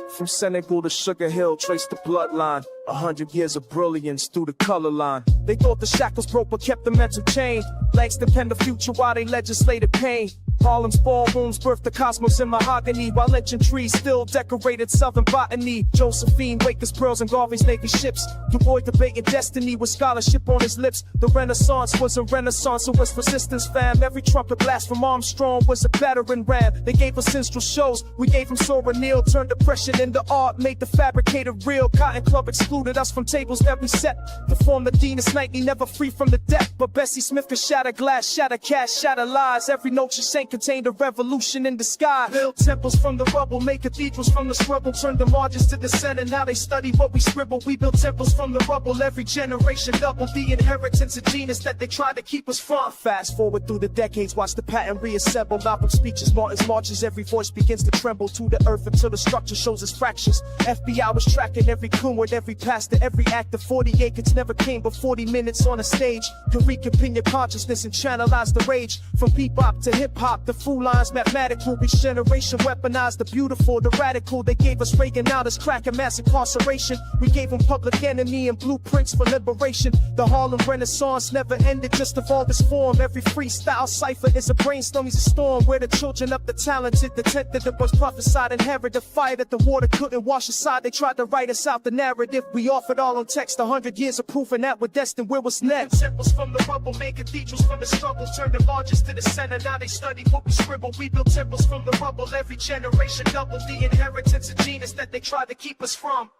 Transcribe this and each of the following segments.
From Senegal to Sugar Hill, trace the bloodline. 100 years of brilliance through the color line. They thought the shackles broke but kept the mental chain. Langston penned the future while they legislated pain. Harlem's ballrooms birthed the cosmos in mahogany, while lynching trees still decorated southern botany. Josephine, Wakers, pearls, and Garvey's Navy ships. Du Bois debating destiny with scholarship on his lips. The Renaissance was a renaissance, it was resistance, fam. Every trumpet blast from Armstrong was a battering ram. They gave us minstrel shows, we gave them Sora Neal. Turned depression into art, made the fabricated real. Cotton Club excluded us from tables every set. To form the Venus nightly, never free from the deck. But Bessie Smith could shatter glass, shatter cash, shatter lies. Every note she sang contained a revolution in the sky. Build temples from the rubble, make cathedrals from the scribble. Turn the margins to the center, now they study what we scribble. We build temples from the rubble, every generation double the inheritance of genius that they tried to keep us from. Fast forward through the decades, watch the pattern reassemble. Malcolm speeches, Martin's marches, every voice begins to tremble to the earth until the structure shows its fractures. FBI was tracking every coon with every pastor, every actor. 40 acres never came but 40 minutes on a stage. Can reconvene your consciousness and channelize the rage. From bebop to hip-hop, the fool lines mathematical. Each generation weaponized the beautiful, the radical. They gave us Reagan, now there's crack and mass incarceration. We gave them Public Enemy and blueprints for liberation. The Harlem Renaissance never ended, just evolved its form. Every freestyle cipher is a brainstorm, he's a storm. Where the children of the talented, the tent that the boys prophesied, inherit the fire that the water couldn't wash aside. They tried to write us out the narrative, we offered all on text. 100 years of proof and that we're destined, where was next? Temples from the rubble, made cathedrals from the struggle. Turned the largest to the center, now they study what we scribble. We built temples from the rubble, every generation double the inheritance of genius that they tried to keep us from.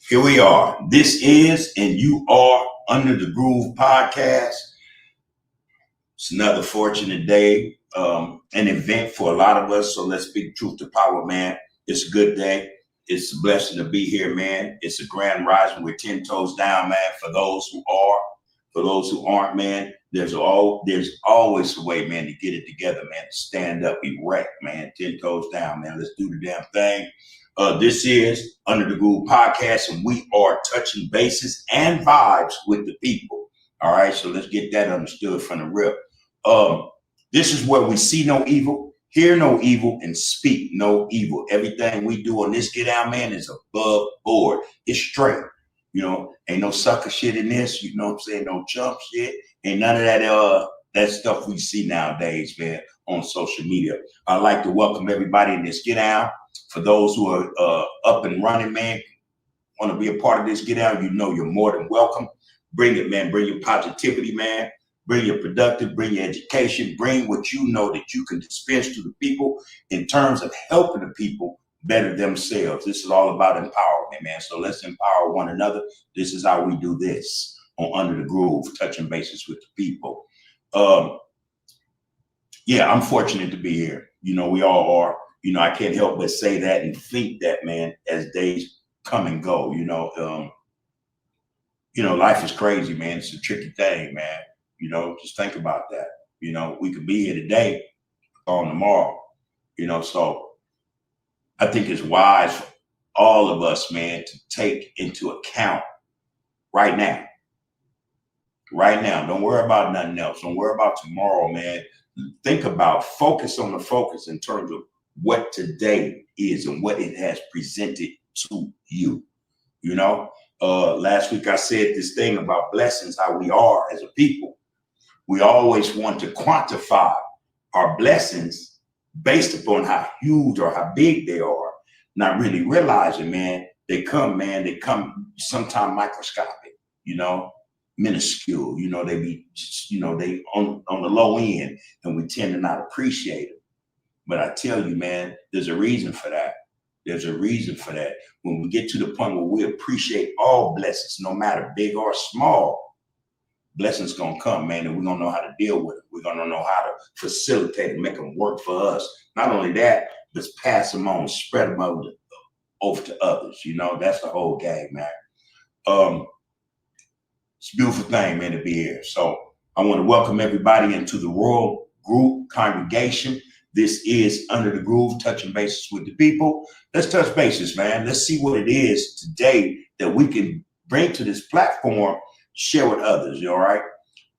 Here we are. This is, and you are, Under the Groove podcast. It's another fortunate day, an event for a lot of us. So let's speak truth to power, man. It's a good day. It's a blessing to be here, man. It's a grand rising. We're 10 toes down, man. For those who are, for those who aren't, man, there's always a way, man, to get it together, man. To stand up, erect, man. 10 toes down, man. Let's do the damn thing. This is Under the Groove podcast, and we are touching bases and vibes with the people. All right, so let's get that understood from the rip. This is where we see no evil, hear no evil, and speak no evil. Everything we do on this Get Out, man, is above board. It's straight. You know, ain't no sucker shit in this. You know what I'm saying? No chump shit. Ain't none of that stuff we see nowadays, man, on social media. I'd like to welcome everybody in this Get Out. For those who are up and running, man, want to be a part of this Get Out, you know you're more than welcome. Bring it, man. Bring your positivity, man. Bring your productive, bring your education, bring what you know that you can dispense to the people in terms of helping the people better themselves. This is all about empowerment, man. So let's empower one another. This is how we do this on Under the Groove, touching bases with the people. Yeah, I'm fortunate to be here. You know, we all are. You know, I can't help but say that and think that, man, as days come and go. You know, life is crazy, man. It's a tricky thing, man. You know, just think about that. You know, we could be here today, on tomorrow. You know, so I think it's wise for all of us, man, to take into account right now. Right now. Don't worry about nothing else. Don't worry about tomorrow, man. Think about, focus on the focus in terms of what today is and what it has presented to you. You know, last week I said this thing about blessings, how we are as a people. We always want to quantify our blessings based upon how huge or how big they are, not really realizing, man, they come sometimes microscopic, you know, minuscule, you know, they be, you know, they on the low end, and we tend to not appreciate them. But I tell you, man, there's a reason for that. There's a reason for that. When we get to the point where we appreciate all blessings, no matter big or small, blessings gonna come, man, and we're gonna know how to deal with it. We're gonna know how to facilitate and make them work for us. Not only that, but pass them on, spread them over to others. You know, that's the whole game, man. It's a beautiful thing, man, to be here. So I want to welcome everybody into the Royal Group congregation. This is Under the Groove, touching bases with the people. Let's touch bases, man. Let's see what it is today that we can bring to this platform, share with others. You all right?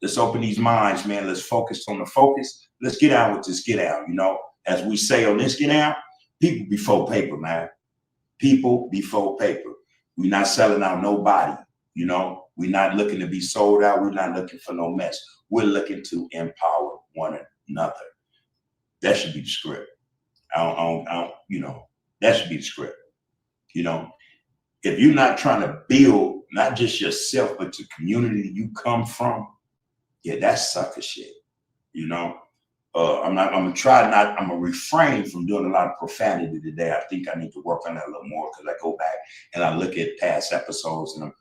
Let's open these minds, man. Let's focus on the focus. Let's get out with this get out. You know, as we say on this get out, people before paper, man. People before paper. We're not selling out nobody. You know, we're not looking to be sold out. We're not looking for no mess. We're looking to empower one another. That should be the script. You know, that should be the script. You know, if you're not trying to build not just yourself, but the community you come from, yeah, that's sucker shit. You know, I'm gonna refrain from doing a lot of profanity today. I think I need to work on that a little more because I go back and I look at past episodes and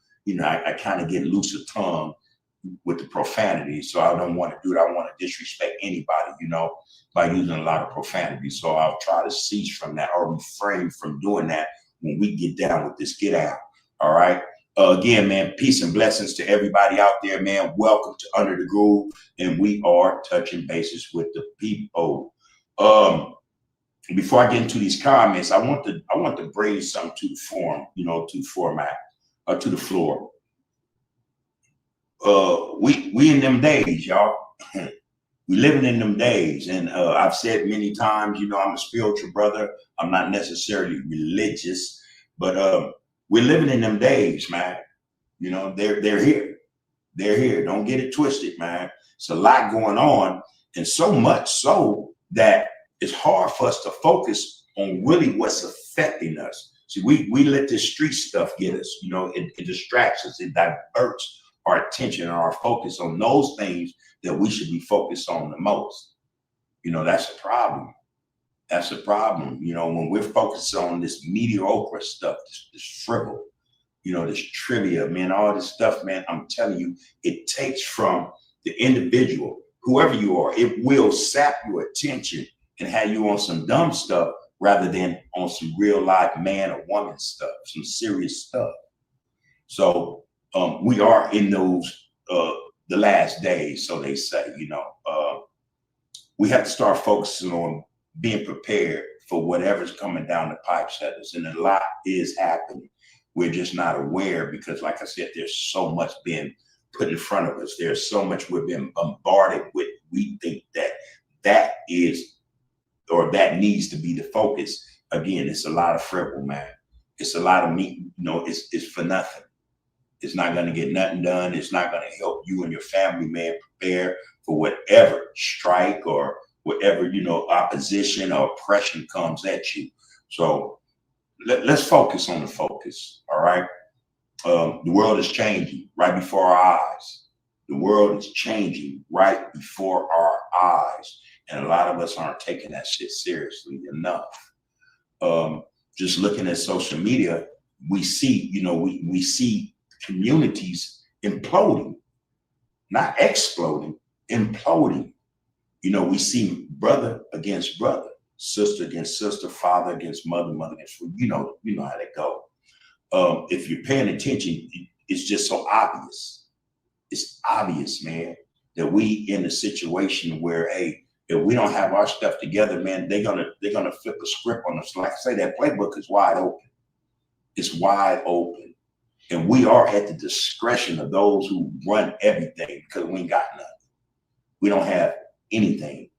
I kind of get looser tongue with the profanity. So I don't want to do it. I don't want to disrespect anybody, you know, by using a lot of profanity. So I'll try to cease from that or refrain from doing that when we get down with this get out. All right. Again, man, peace and blessings to everybody out there, man. Welcome to Under the Groove, and we are touching bases with the people. Before I get into these comments, I want to bring something to the forum, you know, to the format, to the floor. We in them days, y'all. We living in them days, and I've said many times, you know, I'm a spiritual brother. I'm not necessarily religious, but we're living in them days, man. You know, they're here. They're here. Don't get it twisted, man. It's a lot going on, and so much so that it's hard for us to focus on really what's affecting us. See, we let this street stuff get us. You know, it distracts us. It diverts our attention and our focus on those things that we should be focused on the most. You know, that's a problem. That's a problem. You know, when we're focused on this mediocre stuff, this frivol, you know, this trivia, man, all this stuff, man, I'm telling you, it takes from the individual, whoever you are, it will sap your attention and have you on some dumb stuff rather than on some real life man or woman stuff, some serious stuff. So we are in those, the last days, so they say, you know, we have to start focusing on being prepared for whatever's coming down the pipes at us. And a lot is happening. We're just not aware because, like I said, there's so much being put in front of us. There's so much we've been bombarded with. We think that is, or that needs to be the focus. Again, it's a lot of frivol, man. It's a lot of meat, you know, it's for nothing. It's not going to get nothing done. It's not going to help you and your family, man, prepare for whatever strike or whatever, you know, opposition or oppression comes at you. So let's focus on the focus. All right. The world is changing right before our eyes. The world is changing right before our eyes. And a lot of us aren't taking that shit seriously enough. Just looking at social media, we see, you know, we see communities imploding, not exploding, imploding. You know, we see brother against brother, sister against sister, father against mother, mother against, you know how they go. If you're paying attention, it's just so obvious. It's obvious, man, that we in a situation where, hey, if we don't have our stuff together, man, they're gonna flip the script on us. Like I say, that playbook is wide open. It's wide open. And we are at the discretion of those who run everything because we ain't got nothing. We don't have anything,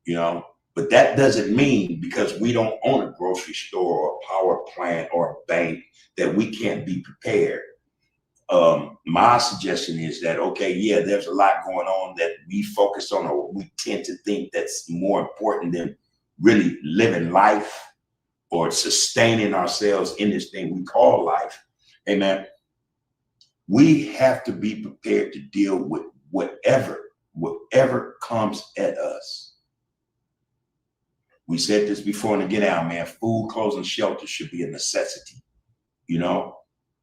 you know. But that doesn't mean because we don't own a grocery store or a power plant or a bank that we can't be prepared. My suggestion is that, okay, yeah, there's a lot going on that we focus on or we tend to think that's more important than really living life or sustaining ourselves in this thing we call life. Amen. We have to be prepared to deal with whatever comes at us. We said this before in the get out, man. Food, clothes, and shelter should be a necessity. You know,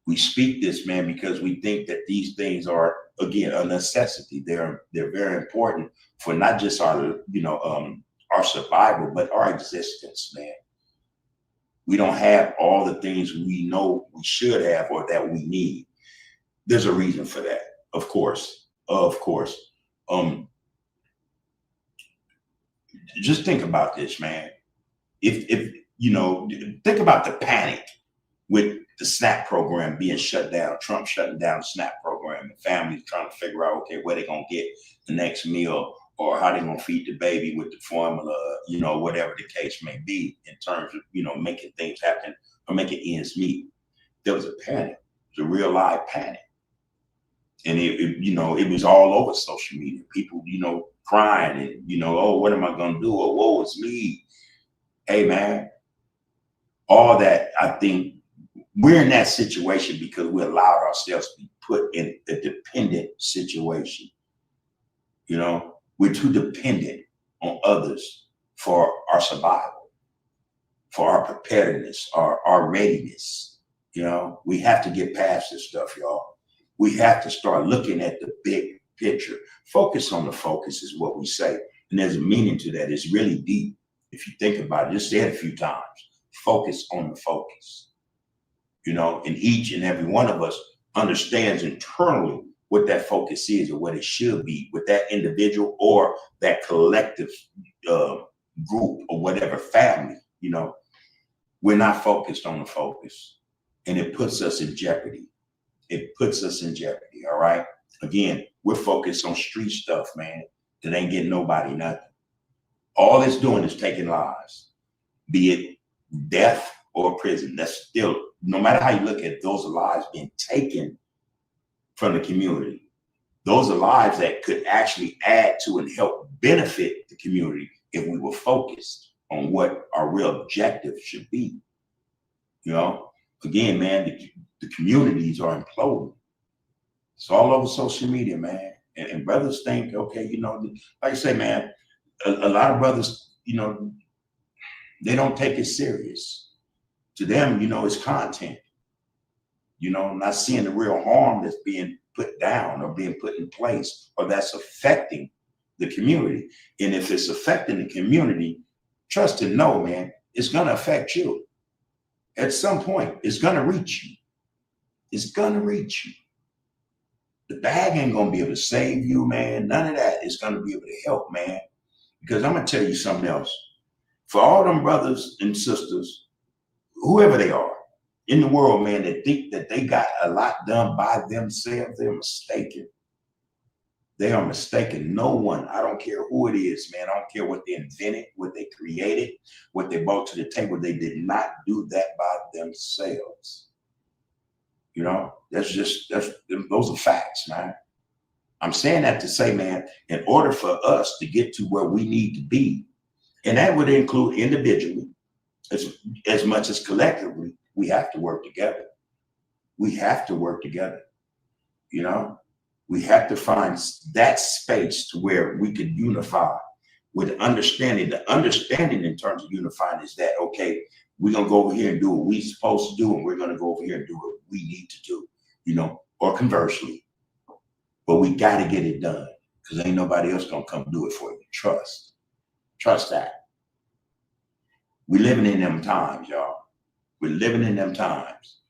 we speak this, man, because we think that these things are, again, a necessity. They're very important for not just our, you know, our survival, but our existence, man. We don't have all the things we know we should have or that we need. There's a reason for that, of course. Just think about this, man. If you know, think about the panic with the SNAP program being shut down, Trump shutting down the SNAP program, and families trying to figure out, okay, where they're going to get the next meal or how they're going to feed the baby with the formula, whatever the case may be in terms of, making things happen or making ends meet. There was a panic. It was a real live panic. And it was all over social media. People, crying and, oh, what am I going to do? Or woe is me. Hey, man, all that, I think we're in that situation because we allowed ourselves to be put in a dependent situation. We're too dependent on others for our survival, for our preparedness, our readiness. We have to get past this stuff, y'all. We have to start looking at the big picture. Focus on the focus is what we say. And there's a meaning to that. It's really deep. If you think about it, just say it a few times. Focus on the focus. And each and every one of us understands internally what that focus is or what it should be with that individual or that collective group or whatever family. We're not focused on the focus, and it puts us in jeopardy. It puts us in jeopardy. All right. Again, we're focused on street stuff, man, that ain't getting nobody nothing. All it's doing is taking lives, be it death or prison. That's still, no matter how you look at it, those are lives being taken from the community. Those are lives that could actually add to and help benefit the community if we were focused on what our real objective should be. Again, man, the communities are imploding. It's all over social media, man. And brothers think, okay, like I say, man, a lot of brothers, they don't take it serious. To them, it's content. Not seeing the real harm that's being put down or being put in place or that's affecting the community. And if it's affecting the community, trust and know, man, it's going to affect you. At some point, it's going to reach you. It's going to reach you. The bag ain't going to be able to save you, man. None of that is going to be able to help, man. Because I'm going to tell you something else. For all them brothers and sisters, whoever they are in the world, man, that think that they got a lot done by themselves, they're mistaken. They are mistaken. No one, I don't care who it is, man. I don't care what they invented, what they created, what they brought to the table. They did not do that by themselves. Those are facts, man. I'm saying that to say, man, in order for us to get to where we need to be, and that would include individually as much as collectively, we have to work together. We have to work together. We have to find that space to where we can unify with understanding. The understanding in terms of unifying is that, okay, we're going to go over here and do what we're supposed to do, and we're going to go over here and do what we need to do, or conversely. But we got to get it done because ain't nobody else going to come do it for you. Trust that. We're living in them times, y'all. We're living in them times.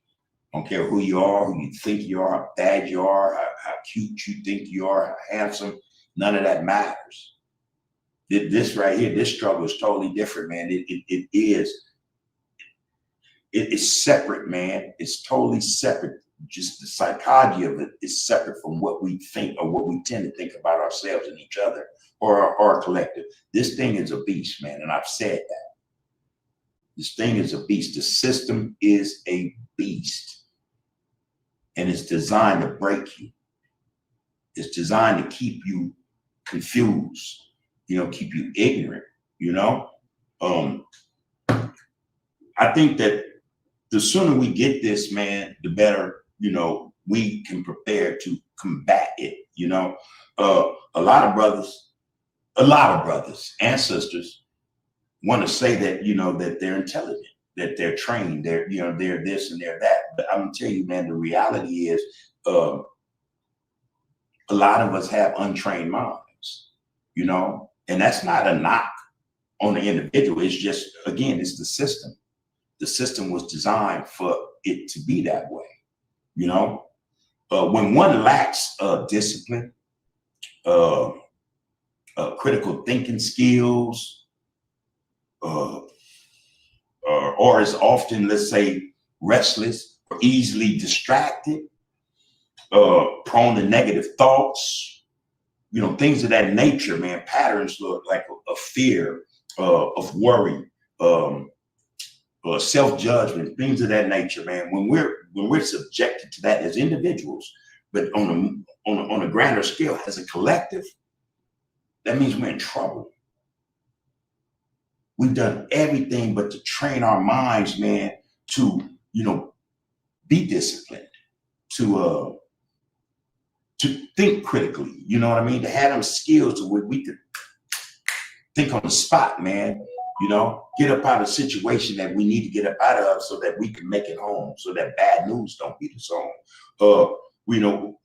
Don't care who you are, who you think you are, how bad you are, how cute you think you are, how handsome. None of that matters. This right here, this struggle is totally different, man. It is separate, man. It's totally separate. Just the psychology of it is separate from what we think or what we tend to think about ourselves and each other or our collective. This thing is a beast, man, and I've said that. This thing is a beast. The system is a beast. And it's designed to break you. It's designed to keep you confused, keep you ignorant, I think that the sooner we get this, man, the better, we can prepare to combat it. A lot of brothers and sisters want to say that, that they're intelligent, that they're trained, they're this and they're that. But I'm gonna tell you, man, the reality is a lot of us have untrained minds, and that's not a knock on the individual. It's just, again, it's the system. The system was designed for it to be that way. When one lacks discipline, critical thinking skills, or is often, let's say, restless easily distracted, prone to negative thoughts, you know, things of that nature, man. Patterns look like of fear, of worry, self-judgment, things of that nature, man. When we're subjected to that as individuals, but on a grander scale as a collective, that means we're in trouble. We've done everything but to train our minds, man, to, you know, be disciplined, to think critically, you know what I mean? To have them skills to where we could think on the spot, man, you know, get up out of a situation that we need to get up out of so that we can make it home, so that bad news don't beat us home. You know,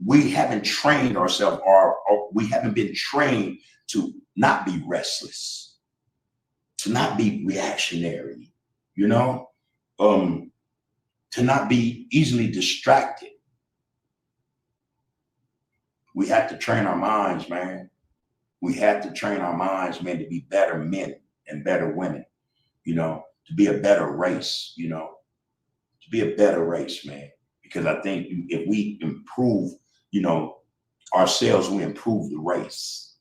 we haven't trained ourselves, or we haven't been trained to not be restless, to not be reactionary, you know, to not be easily distracted. We have to train our minds, man. We have to train our minds, man, to be better men and better women, you know, to be a better race, you know, to be a better race, man. Because I think if we improve, you know, ourselves, we improve the race,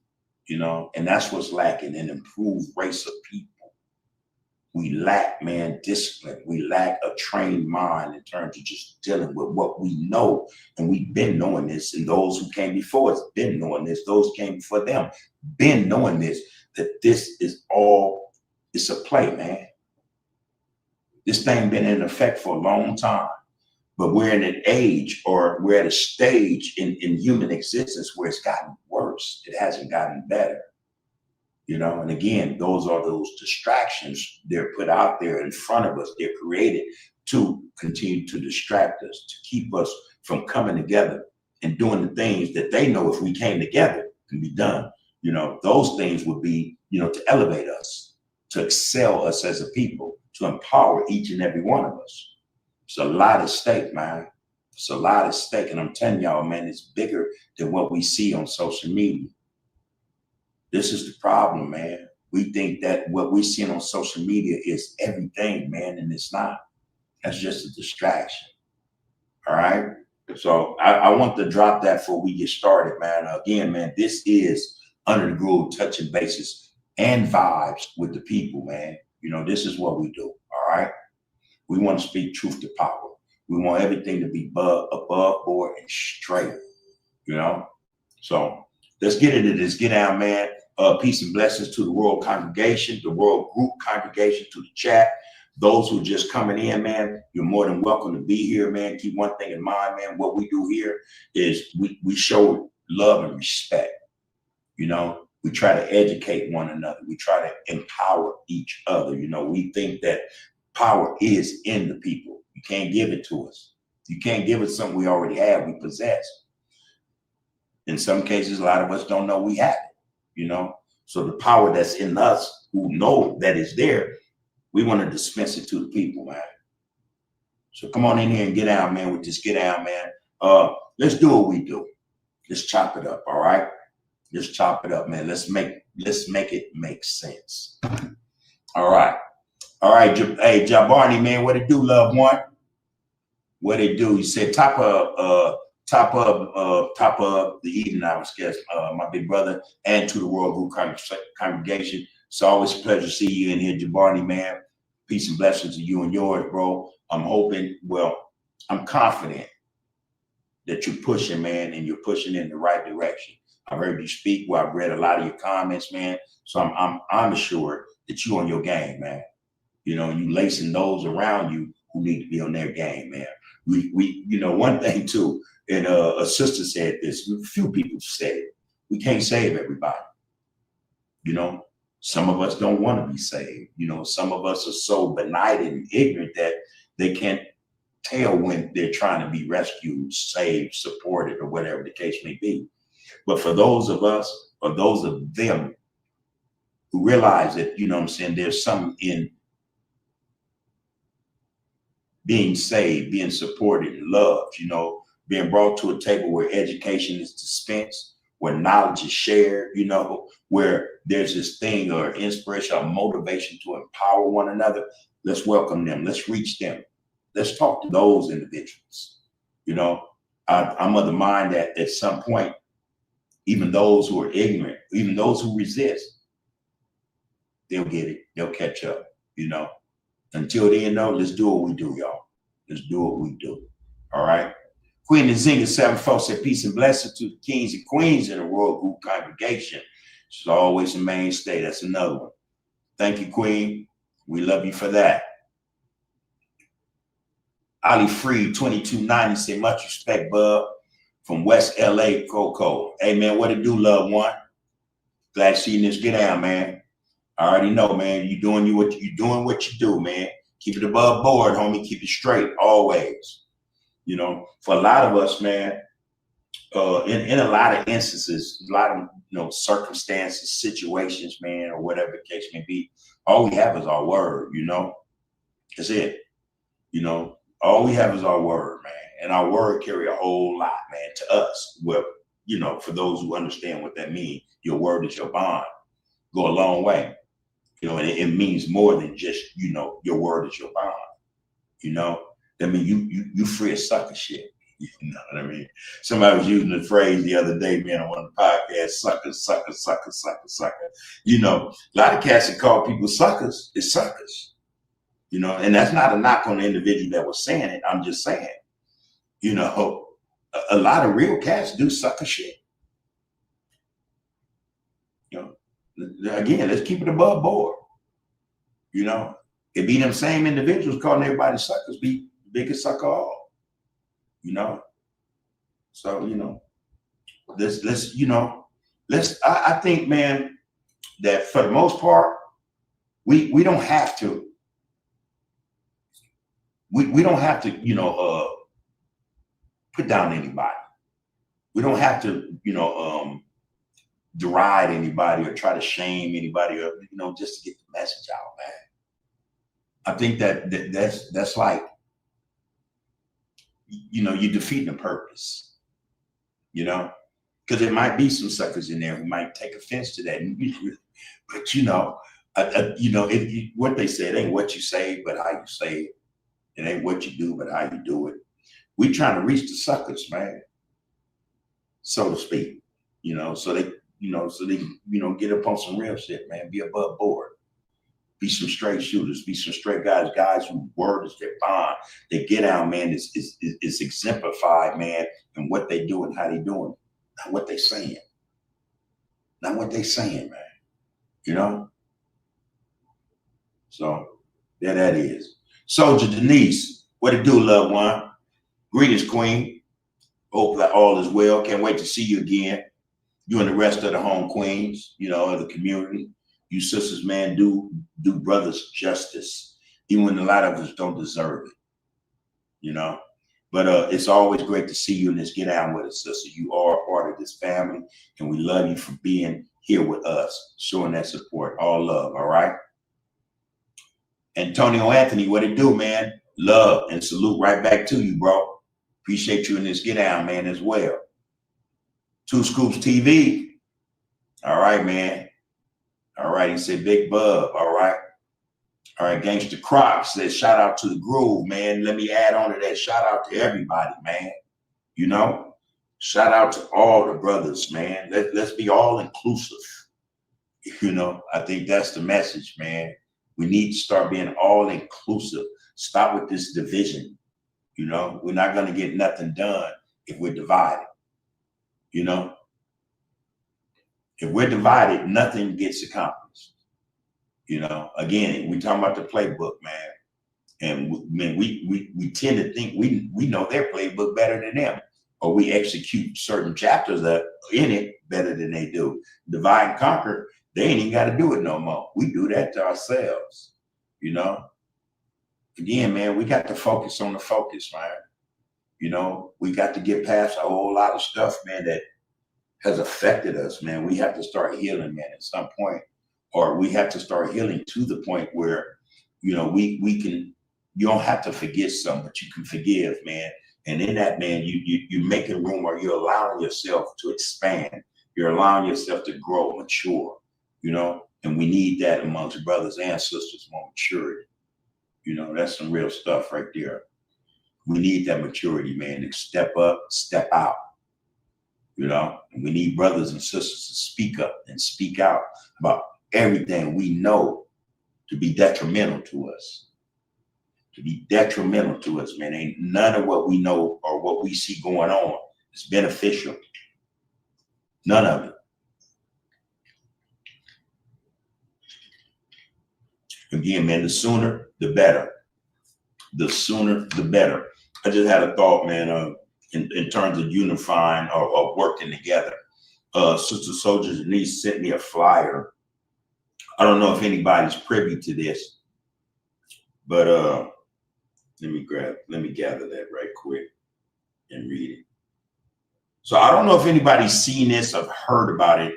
you know, and that's what's lacking, an improved race of people. We lack, man, discipline. We lack a trained mind in terms of just dealing with what we know. And we've been knowing this, and those who came before us been knowing this. Those who came before them been knowing this, that this is all, it's a play, man. This thing been in effect for a long time. But we're in an age, or we're at a stage in human existence where it's gotten worse. It hasn't gotten better. You know, and again, those are those distractions. They're put out there in front of us. They're created to continue to distract us, to keep us from coming together and doing the things that they know if we came together can be done. You know, those things would be, you know, to elevate us, to excel us as a people, to empower each and every one of us. It's a lot at stake, man. It's a lot at stake. And I'm telling y'all, man, it's bigger than what we see on social media. This is the problem, man. We think that what we're seeing on social media is everything, man, and it's not. That's just a distraction. All right. So I want to drop that before we get started, man. Again, man, this is Under the Groove, touching bases and vibes with the people, man. You know, this is what we do. All right. We want to speak truth to power. We want everything to be above board and straight, you know? So let's get into this. Get down, man. Peace and blessings to the world congregation, the world group congregation, to the chat. Those who are just coming in, man, you're more than welcome to be here, man. Keep one thing in mind, man. What we do here is we show love and respect. You know, we try to educate one another. We try to empower each other. You know, we think that power is in the people. You can't give it to us. You can't give us something we already have, we possess. In some cases, a lot of us don't know we have it. You know, so the power that's in us who know that is there, we want to dispense it to the people, man. So come on in here and get out, man, with this get out, man. Let's do what we do. Let's chop it up, all right? Let's chop it up, man. Let's make it make sense. All right. All right, hey, Jabarni, man, what it do, loved one? What it do? You said top of the evening, I was guess, my big brother, and to the World Group congregation. It's always a pleasure to see you in here, Jabarni, man. Peace and blessings to you and yours, bro. I'm hoping, well, I'm confident that you're pushing, man, and you're pushing in the right direction. I heard you speak. Well, I've read a lot of your comments, man. So I'm assured that you on your game, man. You know, you lacing those around you who need to be on their game, man. We you know, one thing too, and a sister said this, a few people said it, we can't save everybody. You know, some of us don't want to be saved. You know, some of us are so benighted and ignorant that they can't tell when they're trying to be rescued, saved, supported, or whatever the case may be. But for those of us, or those of them who realize that, you know what I'm saying, there's something in being saved, being supported and loved, you know, being brought to a table where education is dispensed, where knowledge is shared, you know, where there's this thing or inspiration or motivation to empower one another. Let's welcome them. Let's reach them. let's talk to those individuals. You know, I'm of the mind that at some point, even those who are ignorant, even those who resist, they'll get it. They'll catch up, you know. Until then, though, let's do what we do, y'all. Let's do what we do. All right. Queen Nzinga 7-4 said, peace and blessing to the kings and queens in the Royal Group congregation. She's always a mainstay. That's another one. Thank you, Queen. We love you for that. Ali Free 2290 said, much respect, bub, from West LA, Coco. Hey, man, what it do, loved one? Glad seeing this. Get down, man. I already know, man. You're doing what you do, man. Keep it above board, homie. Keep it straight, always. You know, for a lot of us, man, in a lot of instances, a lot of circumstances, situations, man, or whatever the case may be, all we have is our word, you know. That's it. You know, all we have is our word, man. And our word carry a whole lot, man, to us. Well, you know, for those who understand what that means, your word is your bond. Go a long way. You know, and it means more than just, you know, your word is your bond. You know, I mean, you free of sucker shit. You know what I mean? Somebody was using the phrase the other day, man, on one of the podcasts, sucker, sucker, sucker, sucker, sucker. You know, a lot of cats that call people suckers is suckers. You know, and that's not a knock on the individual that was saying it. I'm just saying, you know, a lot of real cats do sucker shit. You know, again, let's keep it above board. You know, it be them same individuals calling everybody suckers, be the biggest sucker of all. You know, so you know, I think, man, that for the most part, we don't have to. We don't have to, you know, put down anybody. We don't have to, you know, deride anybody or try to shame anybody, or you know, just to get the message out, man. I think that's like, you know, you're defeating the purpose, you know, because there might be some suckers in there who might take offense to that. But you know, what they say, it ain't what you say, but how you say it. It ain't what you do, but how you do it. We trying to reach the suckers, man, so to speak. You know, so they get up on some real shit, man. Be above board. Be some straight shooters. Be some straight guys whose word is their bond. They get out, man. It's exemplified, man, in what they do and how they doing it. Not what they saying. Not what they saying, man. You know? So there that is. Soldier Denise, what it do, loved one? Greetings, Queen. Hope that all is well. Can't wait to see you again. You and the rest of the home queens, you know, of the community. You sisters, man, do brothers justice, even when a lot of us don't deserve it, you know. But it's always great to see you in this Get Down with us, sister. You are a part of this family, and we love you for being here with us, showing that support. All love, all right? Antonio Anthony, what it do, man? Love and salute right back to you, bro. Appreciate you in this Get Down, man, as well. Two Scoops TV. All right, man. All right, he said Big Bub. All right. All right, Gangsta Croc says shout out to the groove, man. Let me add on to that. Shout out to everybody, man. You know, shout out to all the brothers, man. Let's be all inclusive. You know, I think that's the message, man. We need to start being all inclusive. Stop with this division. You know, we're not going to get nothing done if we're divided. You know, if we're divided, nothing gets accomplished. You know, again, we talking about the playbook, man. And man, we tend to think we know their playbook better than them, or we execute certain chapters that in it better than they do. Divide and conquer, they ain't even got to do it no more. We do that to ourselves, you know. Again, man, we got to focus on the focus, man. You know, we got to get past a whole lot of stuff, man, that has affected us, man. We have to start healing, man, at some point, or we have to start healing to the point where, you know, we can. You don't have to forget something, but you can forgive, man. And in that, man, you're making room, or you're allowing yourself to expand. You're allowing yourself to grow, mature, you know. And we need that amongst brothers and sisters, more maturity. You know, that's some real stuff right there. We need that maturity, man, to step up, step out, you know. And we need brothers and sisters to speak up and speak out about everything we know to be detrimental to us. To be detrimental to us, man. Ain't none of what we know or what we see going on is beneficial. None of it. Again, man, the sooner, the better. The sooner, the better. I just had a thought, man, in terms of unifying or working together. Sister Soldiers Denise sent me a flyer. I don't know if anybody's privy to this, but let me gather that right quick and read it. So I don't know if anybody's seen this or heard about it.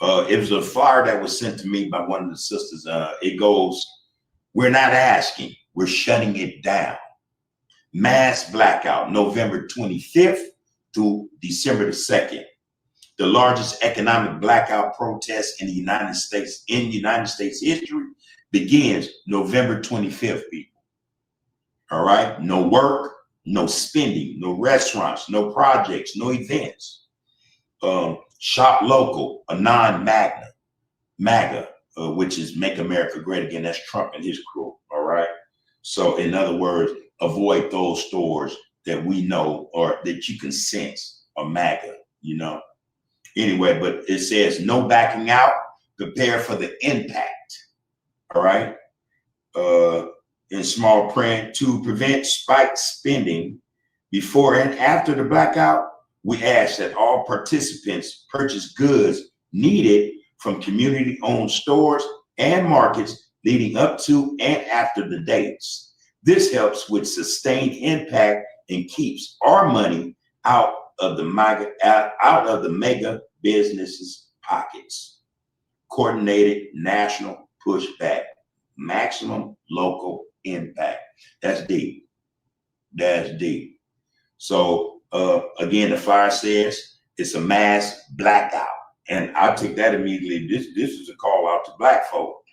It was a flyer that was sent to me by one of the sisters. It goes, "We're not asking, we're shutting it down. Mass blackout, November 25th through December the 2nd. The largest economic blackout protest in the United States history begins November 25th, people. All right, no work, no spending, no restaurants, no projects, no events. Shop local, a MAGA, which is Make America Great Again. That's Trump and his crew. All right. So in other words, avoid those stores that we know or that you can sense are MAGA, you know. Anyway, but it says no backing out, prepare for the impact. All right. In small print, to prevent spiked spending before and after the blackout, we ask that all participants purchase goods needed from community-owned stores and markets leading up to and after the dates. This helps with sustained impact and keeps our money out of the mega businesses' pockets. Coordinated national pushback, maximum local impact." That's deep. That's deep. So again, the flyer says it's a mass blackout, and I took that immediately. This is a call out to black folk.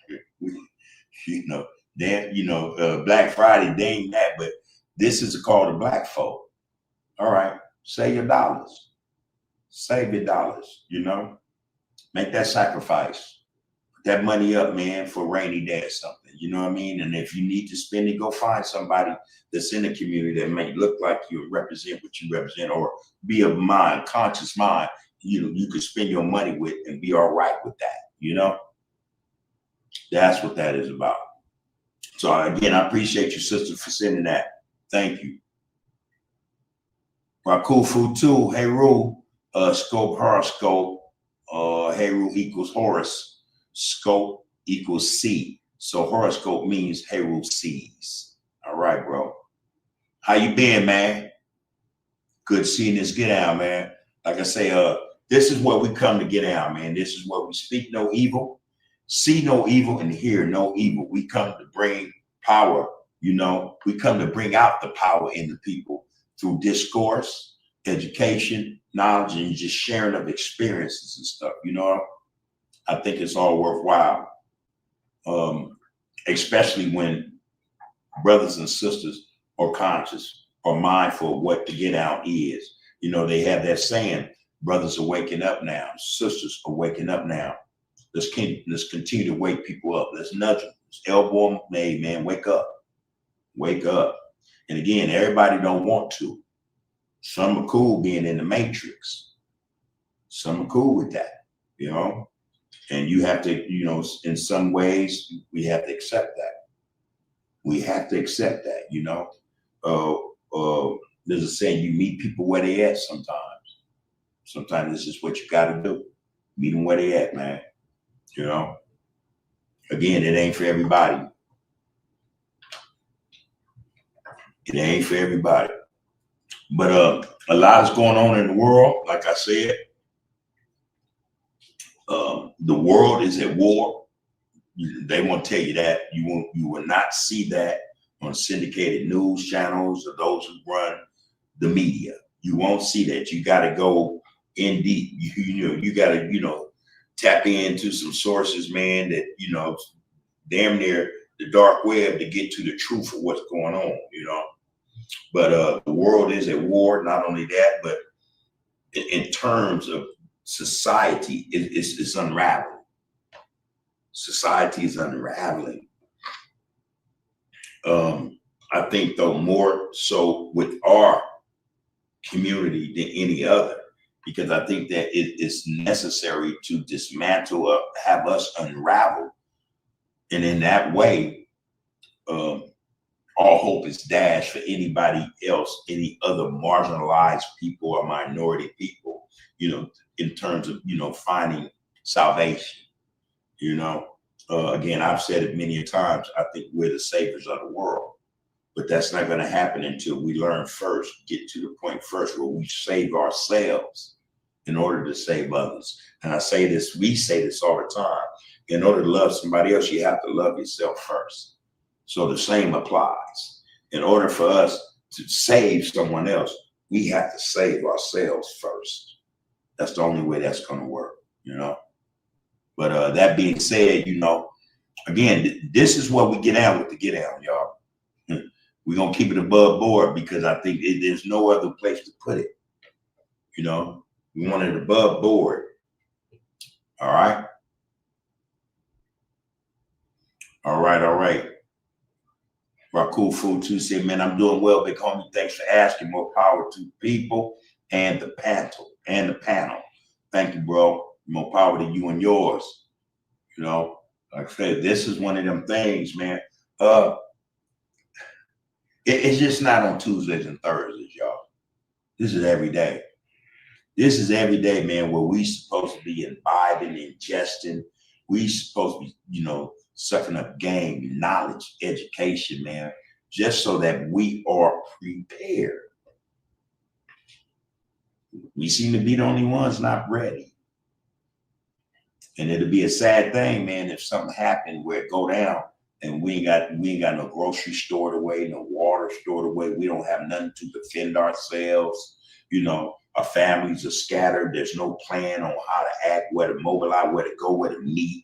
You know, Black Friday, they ain't that, but this is a call to black folk. All right, save your dollars. Save your dollars, you know. Make that sacrifice. Put that money up, man, for a rainy day or something. You know what I mean? And if you need to spend it, go find somebody that's in the community that may look like you and represent what you represent, or be of mind, conscious mind, you know, you could spend your money with and be all right with that, you know? That's what that is about. So again, I appreciate you, sister, for sending that. Thank you. Rakufu too, Heru, scope horoscope, Heru equals Horus, scope equals C. So horoscope means Heru sees. All right, bro. How you been, man? Good seeing this get out, man. Like I say, this is what we come to get out, man. This is where we speak no evil, see no evil, and hear no evil. We come to bring power, you know. We come to bring out the power in the people through discourse, education, knowledge, and just sharing of experiences and stuff, you know. I think it's all worthwhile, especially when brothers and sisters are conscious or mindful of what the get out is. You know, they have that saying, brothers are waking up now, sisters are waking up now. Let's continue to wake people up. Let's nudge them. Let's elbow them. Hey, man, wake up. Wake up. And again, everybody don't want to. Some are cool being in the matrix. Some are cool with that, you know. And you have to, you know, in some ways, we have to accept that. We have to accept that, you know. There's a saying, you meet people where they at sometimes. Sometimes this is what you got to do. Meet them where they at, man. You know. Again, it ain't for everybody. It ain't for everybody. But a lot is going on in the world, like I said. The world is at war. They won't tell you that. You will not see that on syndicated news channels or those who run the media. You won't see that. You got to go in deep. You got to, you know, tap into some sources, man, that, you know, damn near the dark web to get to the truth of what's going on, you know. But the world is at war. Not only that, but in terms of society, it's unraveling. Society is unraveling. I think though more so with our community than any other, because I think that it is necessary to dismantle or have us unravel. And in that way, all hope is dashed for anybody else, any other marginalized people or minority people, in terms of, finding salvation. Again, I've said it many times, I think we're the saviors of the world. But that's not going to happen until we learn first, get to the point first where we save ourselves in order to save others. And I say this, we say this all the time. In order to love somebody else, you have to love yourself first. So the same applies. In order for us to save someone else, we have to save ourselves first. That's the only way that's going to work, But that being said, again, this is what we get out with the get out, y'all. We're going to keep it above board because I think there's no other place to put it. We want it above board. All right. All right. Rakul Food 2 said, man, I'm doing well, big homie. Thanks for asking. More power to people and the panel. Thank you, bro. More power to you and yours. Like I said, this is one of them things, man. It's just not on Tuesdays and Thursdays, y'all. This is every day. This is every day, man, where we supposed to be imbibing, ingesting. We supposed to be, sucking up game, knowledge, education, man, just so that we are prepared. We seem to be the only ones not ready. And it'll be a sad thing, man, if something happened where it go down and we ain't got no grocery stored away, no water stored away. We don't have nothing to defend ourselves. Our families are scattered. There's no plan on how to act, where to mobilize, where to go, where to meet.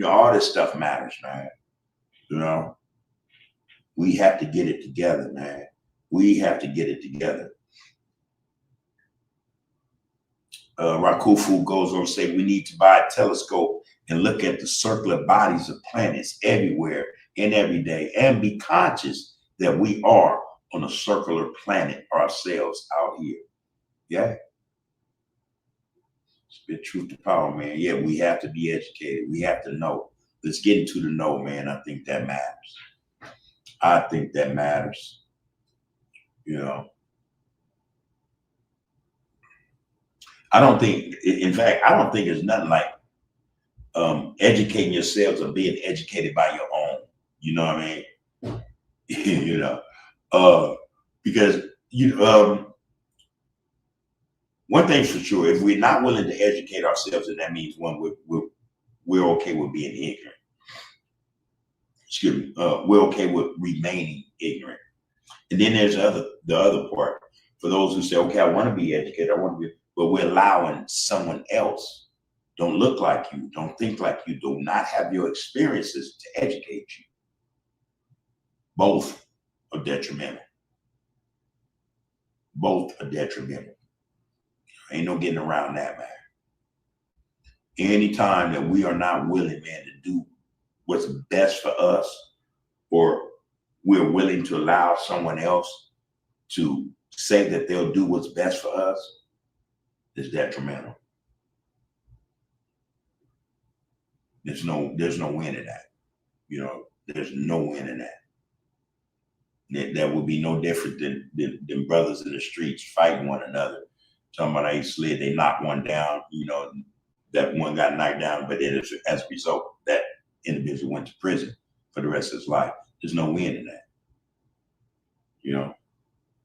All this stuff matters, man. We have to get it together, man. We have to get it together. Rakufu goes on to say, we need to buy a telescope and look at the circular bodies of planets everywhere and every day and be conscious that we are on a circular planet ourselves out here. Yeah. Spit truth to power, man. Yeah, we have to be educated. We have to know. Let's get into the know, man. I think that matters. I think that matters. I don't think, in fact, I don't think there's nothing like educating yourselves or being educated by your own. You know what I mean? Because one thing's for sure, if we're not willing to educate ourselves, then that means we're okay with being ignorant. Excuse me. We're okay with remaining ignorant. And then there's the other part for those who say, okay, I want to be educated, but we're allowing someone else, don't look like you, don't think like you, do not have your experiences to educate you. Both are detrimental. Both are detrimental. Ain't no getting around that, man. Anytime that we are not willing, man, to do what's best for us, or we're willing to allow someone else to say that they'll do what's best for us, is detrimental. There's no win in that. There's no win in that. That would be no different than brothers in the streets fighting one another. Talking about they slid, they knocked one down, that one got knocked down, but then as a result, that individual went to prison for the rest of his life. There's no win in that.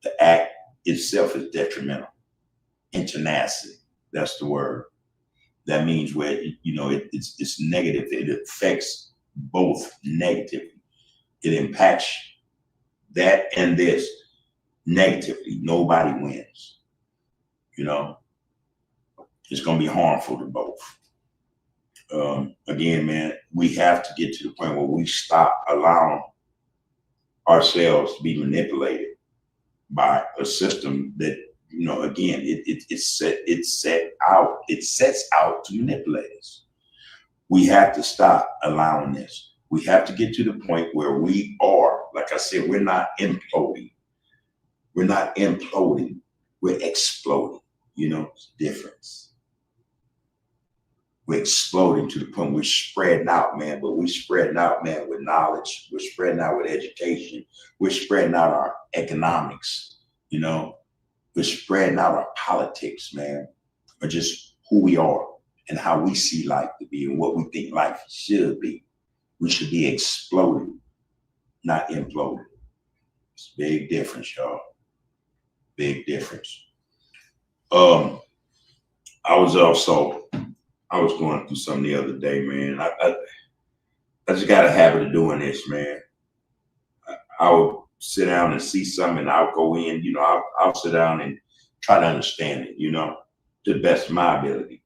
The act itself is detrimental. Internecine, that's the word. That means where, it's negative. It affects both negatively. It impacts that and this negatively. Nobody wins. It's going to be harmful to both. Again, man, we have to get to the point where we stop allowing ourselves to be manipulated. by a system that, you know, again, it sets out to manipulate us. We have to stop allowing this. We have to get to the point where we are, like I said, we're not imploding. We're not imploding. We're exploding. You know, it's a difference. We're exploding to the point we're spreading out, man. But we're spreading out, man, with knowledge. We're spreading out with education. We're spreading out our economics. You know, we're spreading out our politics, man, or just who we are and how we see life to be and what we think life should be. We should be exploding, not imploding. It's a big difference, y'all. Big difference. I was going through something the other day, man. I just got a habit of doing this, man. I would sit down and see something, and I'll go in, you know, I'll sit down and try to understand it, you know, to the best of my ability.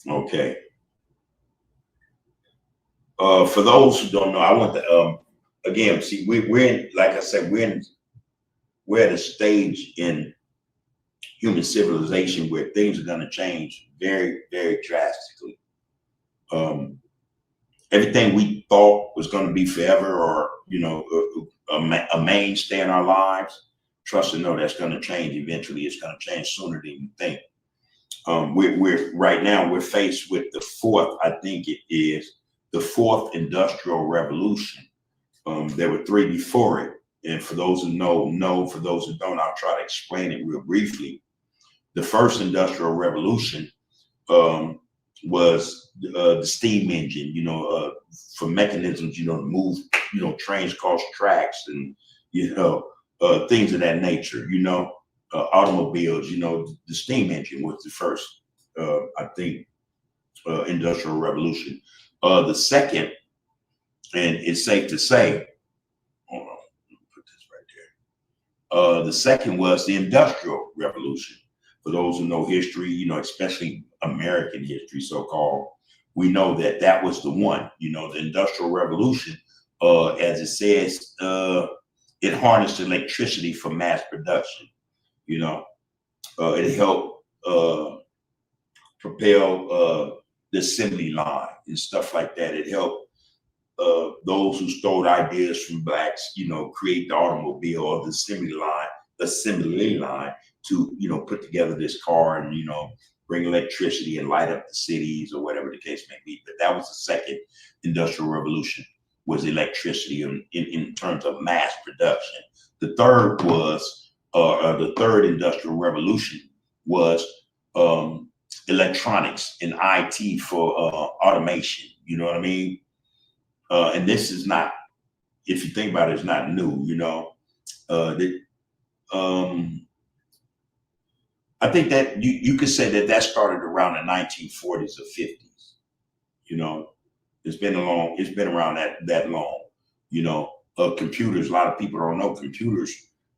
Okay. For those who don't know, I want to again, see, we're in, like I said, we're at a stage in human civilization where things are going to change very, very drastically. Everything we thought was going to be forever, or, you know, a mainstay in our lives, trust and know that's going to change eventually. It's going to change sooner than you think. We're right now we're faced with the fourth, I think it is the fourth industrial revolution. There were three before it, and for those who know. For those who don't, I'll try to explain it real briefly. The first industrial revolution was the steam engine, you know, for mechanisms, you know, to move, you know, trains across tracks and, you know, things of that nature, you know, automobiles, you know, the steam engine was the first, I think, industrial revolution. The second, and it's safe to say, hold on, let me put this right there. The second was the Industrial Revolution. For those who know history, you know, especially American history, so-called, we know that that was the one. You know, the Industrial Revolution, as it says, it harnessed electricity for mass production. You know, it helped propel the assembly line and stuff like that. It helped those who stole ideas from blacks, you know, create the automobile or the assembly line to, you know, put together this car and, you know, bring electricity and light up the cities or whatever the case may be. But that was the second industrial revolution, was electricity in terms of mass production. The third was, the third industrial revolution was electronics and IT for automation. You know what I mean? And this is not, if you think about it, it's not new, you know. I think that you could say that started around the 1940s or 50s. You know, it's been around that long. You know, computers. A lot of people don't know computers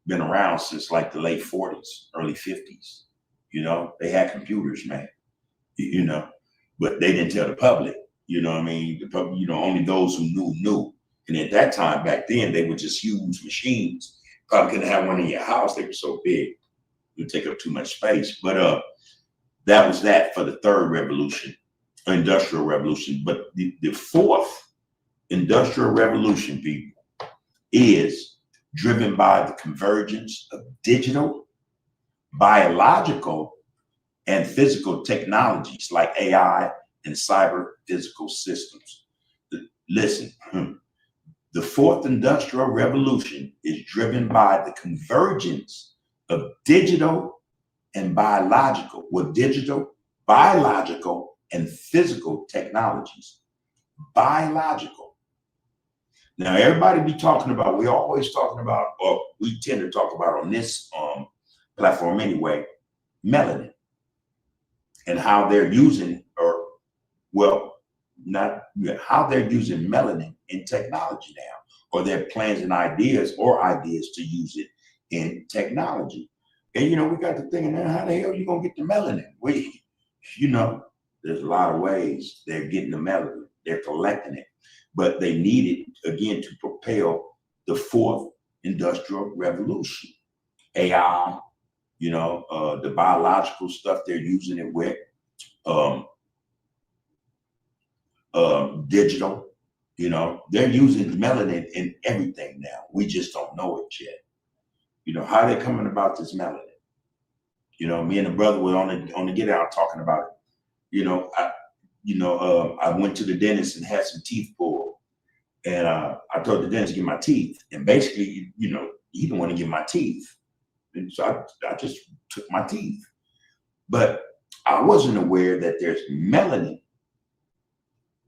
been around since like the late 40s, early 50s. You know, they had computers, man. You know, but they didn't tell the public. You know what I mean? The public, you know, only those who knew. And at that time, back then, they were just huge machines. Probably couldn't have one in your house. They were so big. It would take up too much space. But that was that for the third revolution, industrial revolution. But the fourth industrial revolution, people, is driven by the convergence of digital, biological, and physical technologies like AI and cyber physical systems. Listen, the fourth industrial revolution is driven by the convergence of digital and biological, biological, and physical technologies. Biological. Now, everybody be talking about, we're always talking about, or we tend to talk about on this platform anyway, melanin and how they're using, how they're using melanin in technology now, or their plans and ideas to use it in technology. And, you know, we got to thinking, how the hell are you going to get the melanin? You know, there's a lot of ways they're getting the melanin. They're collecting it. but they need it again to propel the fourth industrial revolution. AI, the biological stuff they're using it with, digital, they're using melanin in everything now. We just don't know it yet. How are they coming about this melanin? Me and the brother were on the get out talking about it. I went to the dentist and had some teeth pulled, and I told the dentist to get my teeth, and basically, he didn't want to get my teeth, and so I just took my teeth, but I wasn't aware that there's melanin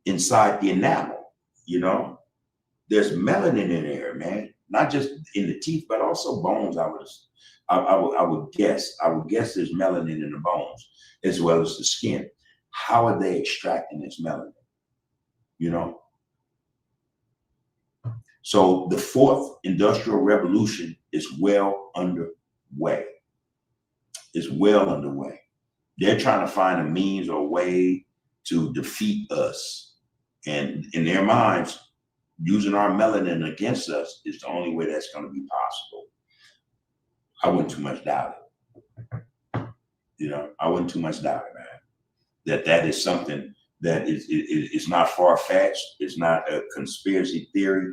inside the enamel. There's melanin in there, man, not just in the teeth, but also bones. I would guess there's melanin in the bones as well as the skin. How are they extracting this melanin? So the fourth industrial revolution is well underway. It's well underway. They're trying to find a means or way to defeat us. And in their minds, using our melanin against us is the only way that's going to be possible. I wouldn't too much doubt it. I wouldn't too much doubt it, man. That is something that is not far-fetched. It's not a conspiracy theory.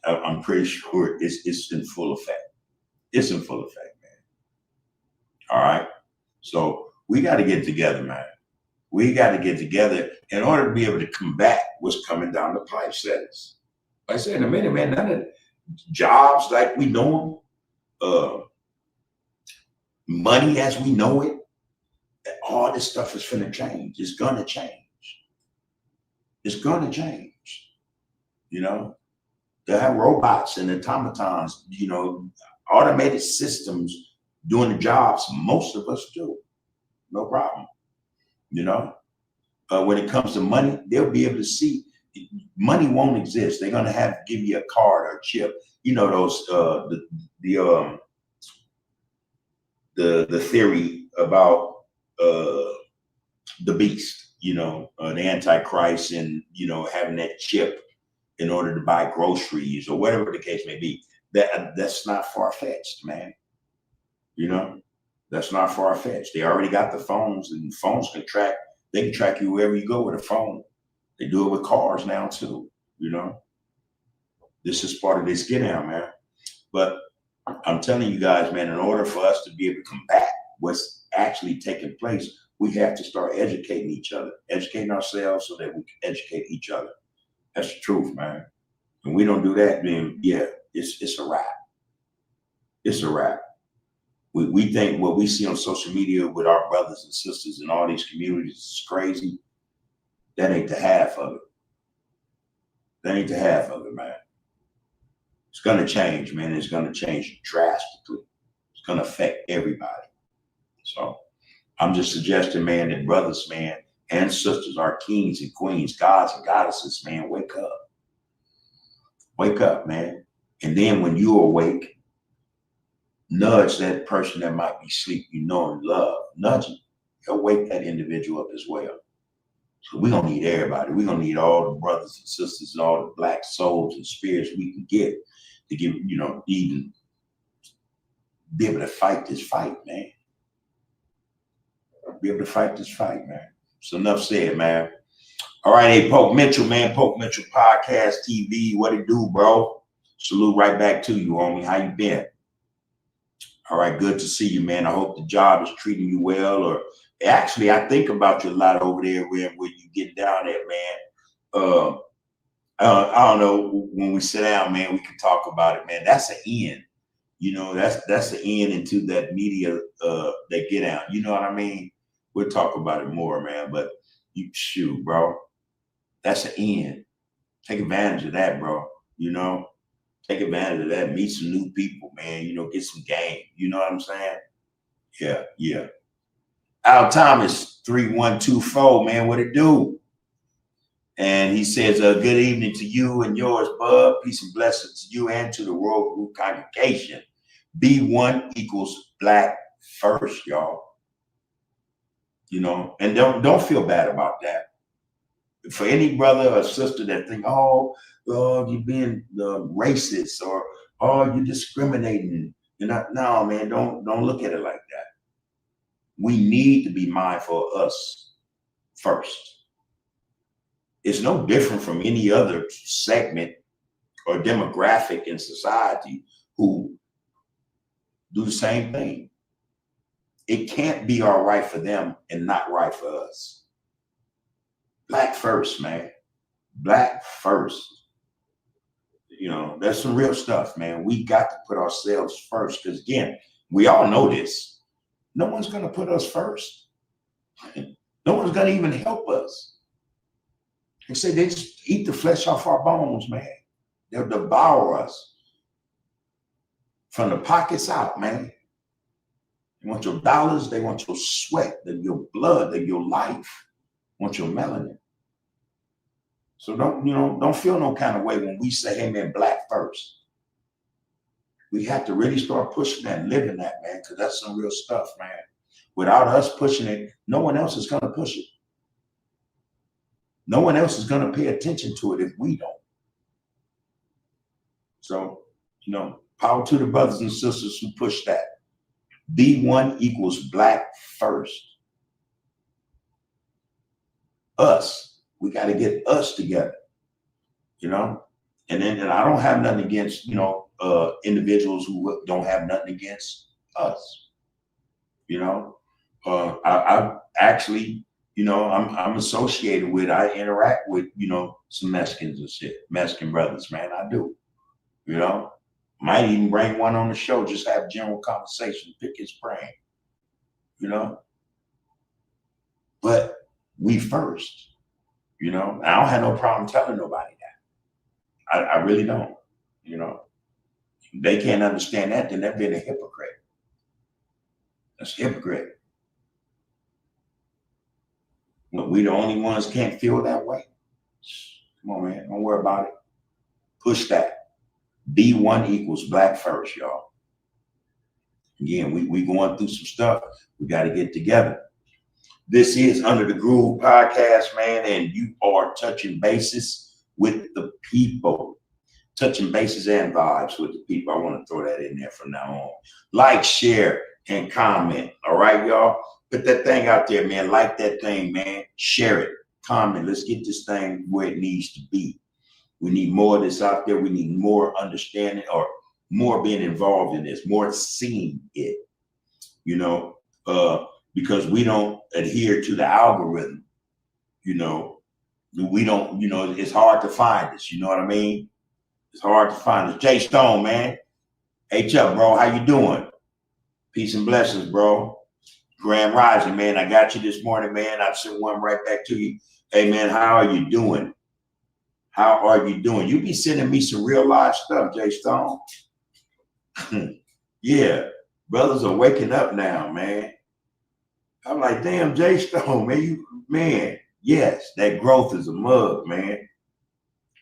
I'm pretty sure it's in full effect. It's in full effect, man. All right. So we got to get together, man. We got to get together in order to be able to combat what's coming down the pipe, says. Like I said in a minute, man, none of jobs like we know them, money as we know it, all this stuff is finna change. It's gonna change. It's gonna change. They'll have robots and automatons, automated systems doing the jobs most of us do. No problem. When it comes to money, they'll be able to see money won't exist. They're gonna have to give you a card or a chip. Those the theory about the beast, the Antichrist, and having that chip in order to buy groceries or whatever the case may be. That's not far-fetched, man. That's not far-fetched. They already got the phones, and phones can track you wherever you go with a phone. They do it with cars now too. This is part of this get down, man. But I'm telling you guys, man, in order for us to be able to combat what's actually taking place, we have to start educating each other, educating ourselves so that we can educate each other. That's the truth, man. When we don't do that, then yeah, it's a wrap. It's a wrap. We think what we see on social media with our brothers and sisters in all these communities is crazy. That ain't the half of it. That ain't the half of it, man. It's going to change, man. It's going to change drastically. It's going to affect everybody. So I'm just suggesting, man, that brothers, man, and sisters, our kings and queens, gods and goddesses, man, wake up. Wake up, man. And then when you awake, nudge that person that might be asleep, and love. Nudge him. Wake that individual up as well. So we're going to need everybody. We're going to need all the brothers and sisters and all the black souls and spirits we can get to give, even be able to fight this fight, man. Be able to fight this fight, man. So enough said, man. All right, hey, Pope Mitchell, man. Pope Mitchell Podcast TV. What it do, bro? Salute right back to you, homie. How you been? All right, good to see you, man. I hope the job is treating you well. Or actually, I think about you a lot over there where you get down there, man. I don't know. When we sit down, man, we can talk about it, man. That's an end. That's the end into that media that get out. You know what I mean? We'll talk about it more, man. But you shoot, bro. That's an end. Take advantage of that, bro. Take advantage of that. Meet some new people, man. Get some game. You know what I'm saying? Yeah. Al Thomas 3124, man. What it do? And he says, good evening to you and yours, bub. Peace and blessings to you and to the World Group congregation. B1 equals Black first, y'all. And don't feel bad about that. For any brother or sister that think, oh, you're being racist, or oh, you're discriminating, you're not. No, man, don't look at it like that. We need to be mindful of us first. It's no different from any other segment or demographic in society who do the same thing. It can't be all right for them and not right for us. Black first, man. Black first. You know, that's some real stuff, man. We got to put ourselves first, because again, we all know this. No one's going to put us first. No one's going to even help us. They say they just eat the flesh off our bones, man. They'll devour us from the pockets out, man. They want your dollars. They want your sweat, your blood, your life. They want your melanin. So don't feel no kind of way when we say, hey, man, black first. We have to really start pushing that and living that, man, because that's some real stuff, man. Without us pushing it, no one else is going to push it. No one else is going to pay attention to it if we don't. So, power to the brothers and sisters who push that. B1 equals black first. Us. We got to get us together, and I don't have nothing against, individuals who don't have nothing against us. I actually, I'm associated with, I interact with, some Mexicans and shit, Mexican brothers, man. I do, might even bring one on the show, just have general conversation, pick his brain, but we first, I don't have no problem telling nobody that. I really don't, they can't understand that, then they're being a hypocrite. That's a hypocrite. But we the only ones can't feel that way. Come on, man. Don't worry about it. Push that. B1 equals black first, y'all. Again, we going through some stuff. We got to get together. This is Under the Groove podcast, man, and you are touching bases with the people. Touching bases and vibes with the people. I want to throw that in there from now on. Like, share, and comment. All right, y'all? Put that thing out there, man. Like that thing, man. Share it. Comment. Let's get this thing where it needs to be. We need more of this out there. We need more understanding, or more being involved in this, more seeing it, because we don't adhere to the algorithm, we don't, it's hard to find us. You know what I mean? It's hard to find us. Jay Stone, man. Hey, Chuck, bro. How you doing? Peace and blessings, bro. Grand Rising, man. I got you this morning, man. I sent one right back to you. Hey, man, how are you doing? How are you doing? You be sending me some real live stuff, Jay Stone. Yeah, brothers are waking up now, man. I'm like, damn, Jay Stone, man, yes, that growth is a mug, man.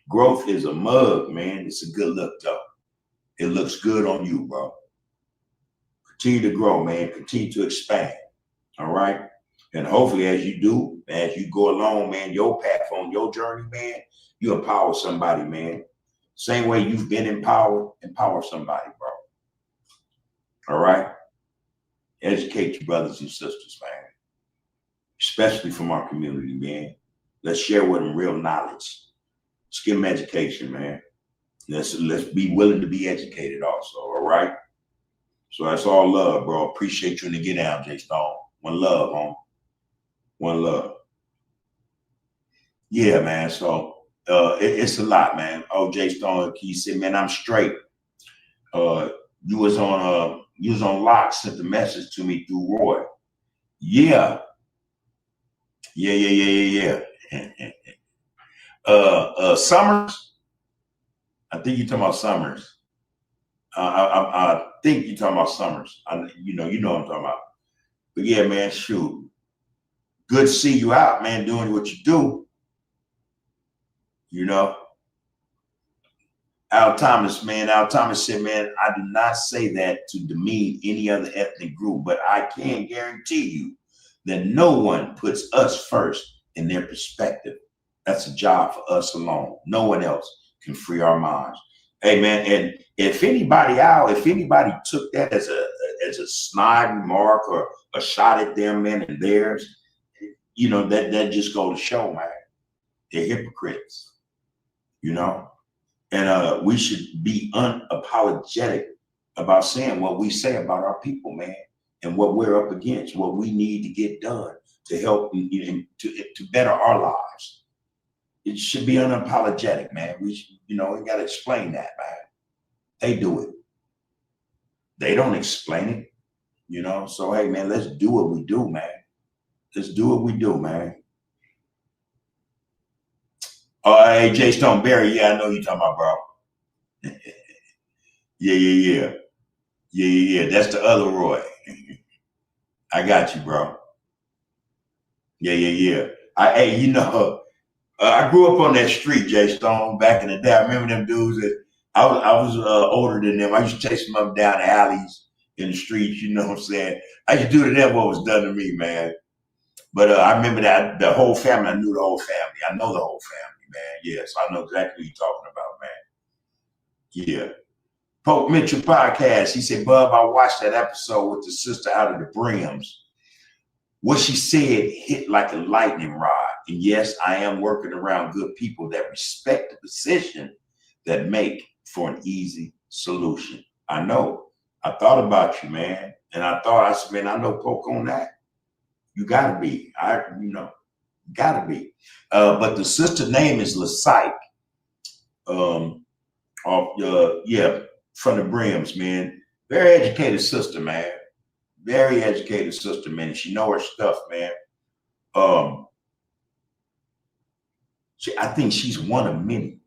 Growth is a mug, man. It's a good look, though. It looks good on you, bro. Continue to grow, man. Continue to expand. All right. And hopefully, as you do, as you go along, man, your path on your journey, man, you empower somebody, man. Same way you've been empowered, empower somebody, bro. All right. Educate your brothers and sisters, man. Especially from our community, man. Let's share with them real knowledge. Let's give them education, man. Let's be willing to be educated also, all right? So that's all love, bro. Appreciate you in the get down, Jay Stone. One love, homie. One love. Yeah, man. So it's a lot, man. Oh, Jay Stone, he said, man, I'm straight. You was on lock, sent the message to me through Roy. Yeah. Yeah. Summers. I think you're talking about Summers. I think you're talking about Summers. You know what I'm talking about. But yeah, man, shoot. Good to see you out, man, doing what you do. Al Thomas said, man, I do not say that to demean any other ethnic group, but I can guarantee you that no one puts us first in their perspective. That's a job for us alone. No one else can free our minds. Hey man, and if anybody took that as a snide remark or a shot at them, man, and theirs, you know, that just goes to show, man, they're hypocrites, you know. And we should be unapologetic about saying what we say about our people, man, and what we're up against, what we need to get done to help to better our lives. It should be unapologetic, man. We should, you know, we got to explain that, man. They do it. They don't explain it, you know. So hey, man, let's do what we do, man. Let's do what we do, man. Oh, hey, Jay Stoneberry, yeah, I know you're talking about, bro. Yeah. That's the other Roy. I got you, bro. Yeah. Hey, you know, I grew up on that street, Jay Stone, back in the day. I remember them dudes that I was older than them. I used to chase them up down the alleys in the streets, you know what I'm saying? I used to do to them what was done to me, man. But I remember that the whole family, I knew the whole family. I know the whole family, man. Yes, I know exactly what you're talking about, man. Yeah. Pope Mitchell podcast. He said, Bub, I watched that episode with the sister out of the brims. What she said hit like a lightning rod. And yes, I am working around good people that respect the position that make for an easy solution. I know. I thought about you, man. And I said, man, I know Poke on that. You gotta be. Gotta be. But the sister name is Lasike. From the brims, man. Very educated sister, man. Very educated sister, man. And she know her stuff, man. I think she's one of many,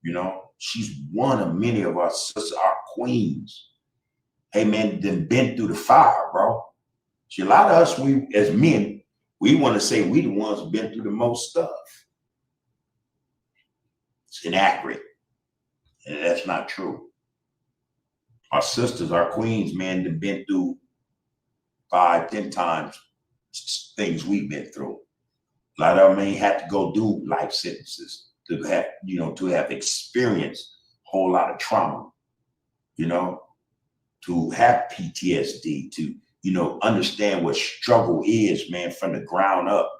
you know. She's one of many of our sisters, our queens. Hey, man, then been through the fire, bro. See, a lot of us, we as men, we want to say we the ones who've been through the most stuff. It's inaccurate. And that's not true. Our sisters, our queens, man, have been through 5, 10 times things we've been through. A lot of them ain't had to go do life sentences to have experienced a whole lot of trauma, you know, to have PTSD, to, you know, understand what struggle is, man, from the ground up.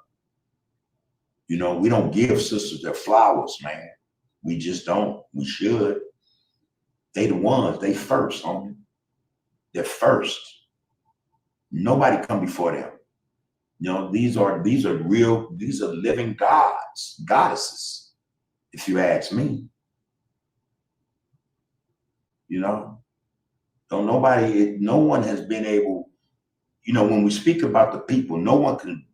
You know, we don't give sisters their flowers, man. We just don't. We should. They the ones, they first, homie. They're first. Nobody come before them. You know, these are living gods, goddesses, if you ask me. You know, no one has been able, you know, when we speak about the people, no one can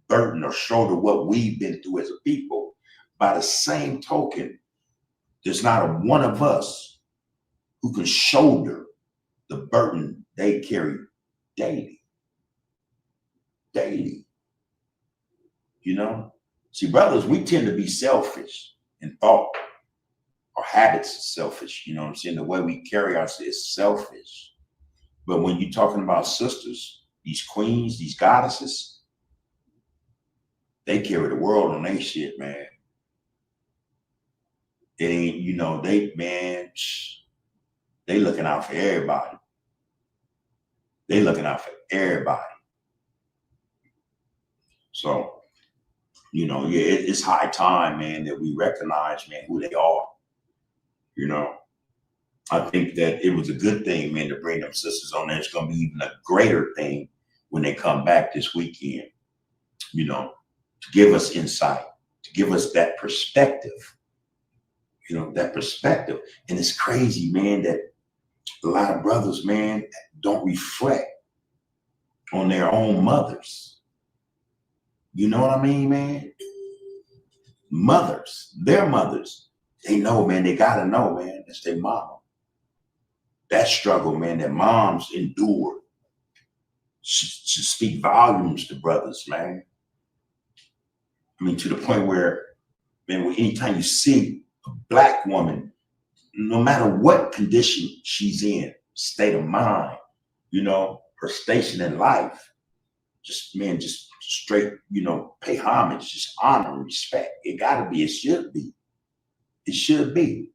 burden or shoulder what we've been through as a people. By the same token, there's not a one of us who can shoulder the burden they carry daily. You know? See, brothers, we tend to be selfish in thought. Our habits are selfish, you know what I'm saying? The way we carry ourselves is selfish. But when you're talking about sisters, these queens, these goddesses, they carry the world on their shit, man. It ain't, you know, they looking out for everybody. They looking out for everybody. So, you know, yeah, it's high time, man, that we recognize, man, who they are. You know, I think that it was a good thing, man, to bring them sisters on there. It's going to be even a greater thing when they come back this weekend, you know, to give us insight, to give us that perspective, you know, that perspective. And it's crazy, man, that a lot of brothers, man, don't reflect on their own mothers. You know what I mean, man? Mothers, their mothers, they know, man, they got to know, man, that's their mama. That struggle, man, that moms endured should speak volumes to brothers, man. I mean, to the point where, man, anytime you see a Black woman, no matter what condition she's in, state of mind, you know, her station in life, just straight, pay homage, just honor and respect. It gotta be, it should be. It should be.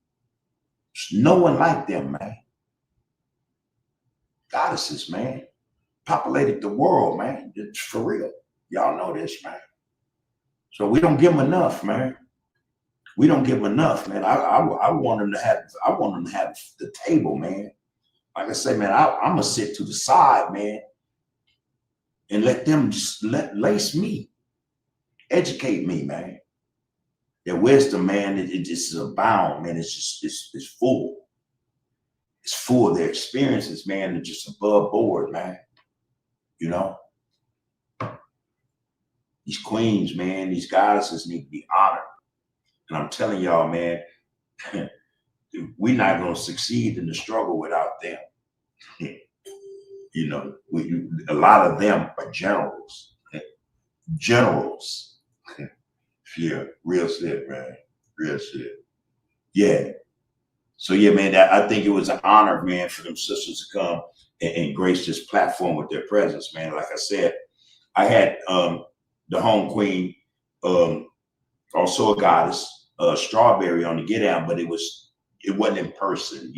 There's no one like them, man. Goddesses, man. Populated the world, man. It's for real. Y'all know this, man. So we don't give them enough, man. We don't give them enough, man. I want them to have. I want them to have the table, man. Like I say, man, I'm gonna sit to the side, man, and let them just lace me, educate me, man. Their wisdom, man, it just is abound, man. It's full. It's full of their experiences, man. They're just above board, man. These queens, man, these goddesses need to be honored. And I'm telling y'all, man, we're not going to succeed in the struggle without them. A lot of them are generals. Generals. Yeah, real shit, man. Real shit. Yeah. So, yeah, man, I think it was an honor, man, for them sisters to come and grace this platform with their presence, man. Like I said, I had the home queen, also a goddess, Strawberry on the get down, but it wasn't in person,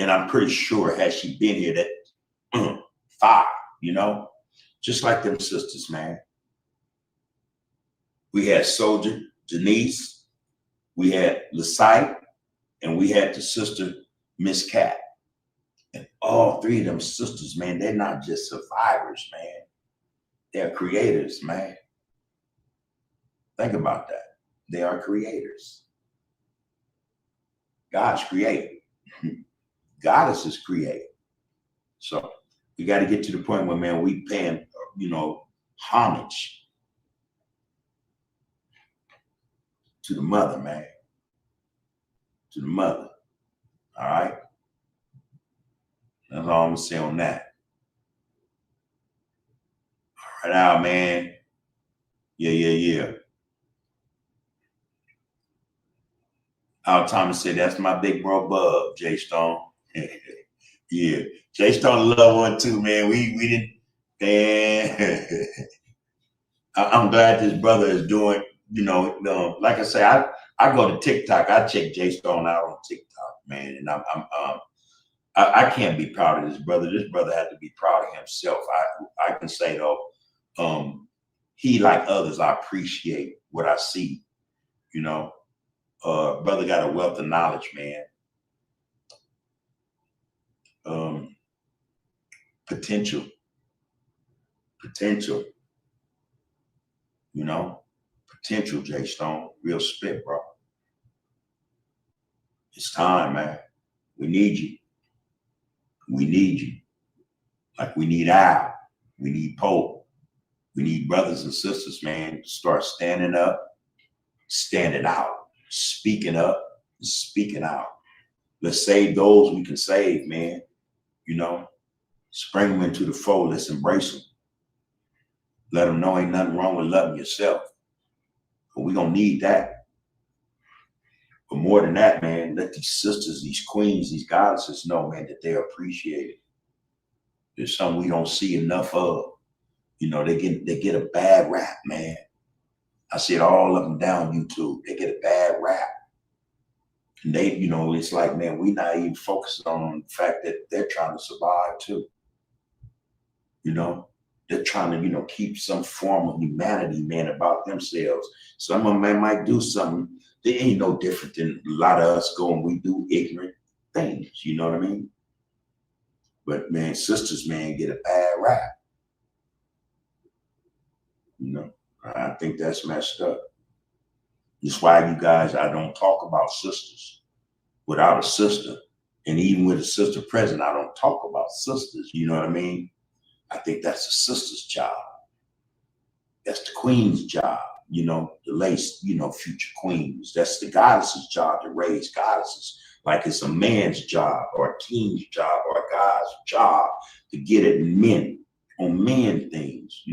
and I'm pretty sure had she been here that fire, just like them sisters, man. We had Soldier, Denise, we had Lasite, and we had the sister, Miss Cat. And all three of them sisters, man, they're not just survivors, man. They're creators, man. Think about that. They are creators. God's created. Goddesses create. So we got to get to the point where, man, we paying, homage to the mother, man. To the mother. All right? That's all I'm going to say on that. All right now, man. Yeah. Al Thomas said, that's my big bro Bub, Jay Stone. Yeah. Jay Stone love one too, man. We didn't, man. I'm glad this brother is doing, like I say, I go to TikTok. I check Jay Stone out on TikTok, man. And I can't be proud of this brother. This brother had to be proud of himself. I can say though, he, like others, I appreciate what I see, brother got a wealth of knowledge, man. Potential, potential, Jay Stone, real spit, bro. It's time, man. We need you. We need you. Like we need Al. We need Pope. We need brothers and sisters, man, to start standing up, standing out, speaking up, speaking out. Let's save those we can save, man. Spring them into the fold. Let's embrace them. Let them know ain't nothing wrong with loving yourself. But we're going to need that. But more than that, man, let these sisters, these queens, these goddesses know, man, that they're appreciated. There's something we don't see enough of. They get a bad rap, man. I see it all of them down YouTube. They get a bad rap. And they, it's like, man, we not even focusing on the fact that they're trying to survive too. They're trying to, keep some form of humanity, man, about themselves. Some of them might do something. They ain't no different than a lot of us going, we do ignorant things. You know what I mean? But, man, sisters, man, get a bad rap. I think that's messed up. That's why you guys, I don't talk about sisters. Without a sister, and even with a sister present, I don't talk about sisters. You know what I mean? I think that's the sister's job. That's the queen's job, the lace, future queens. That's the goddess's job to raise goddesses. Like it's a man's job or a king's job or a God's job to get at men on men things,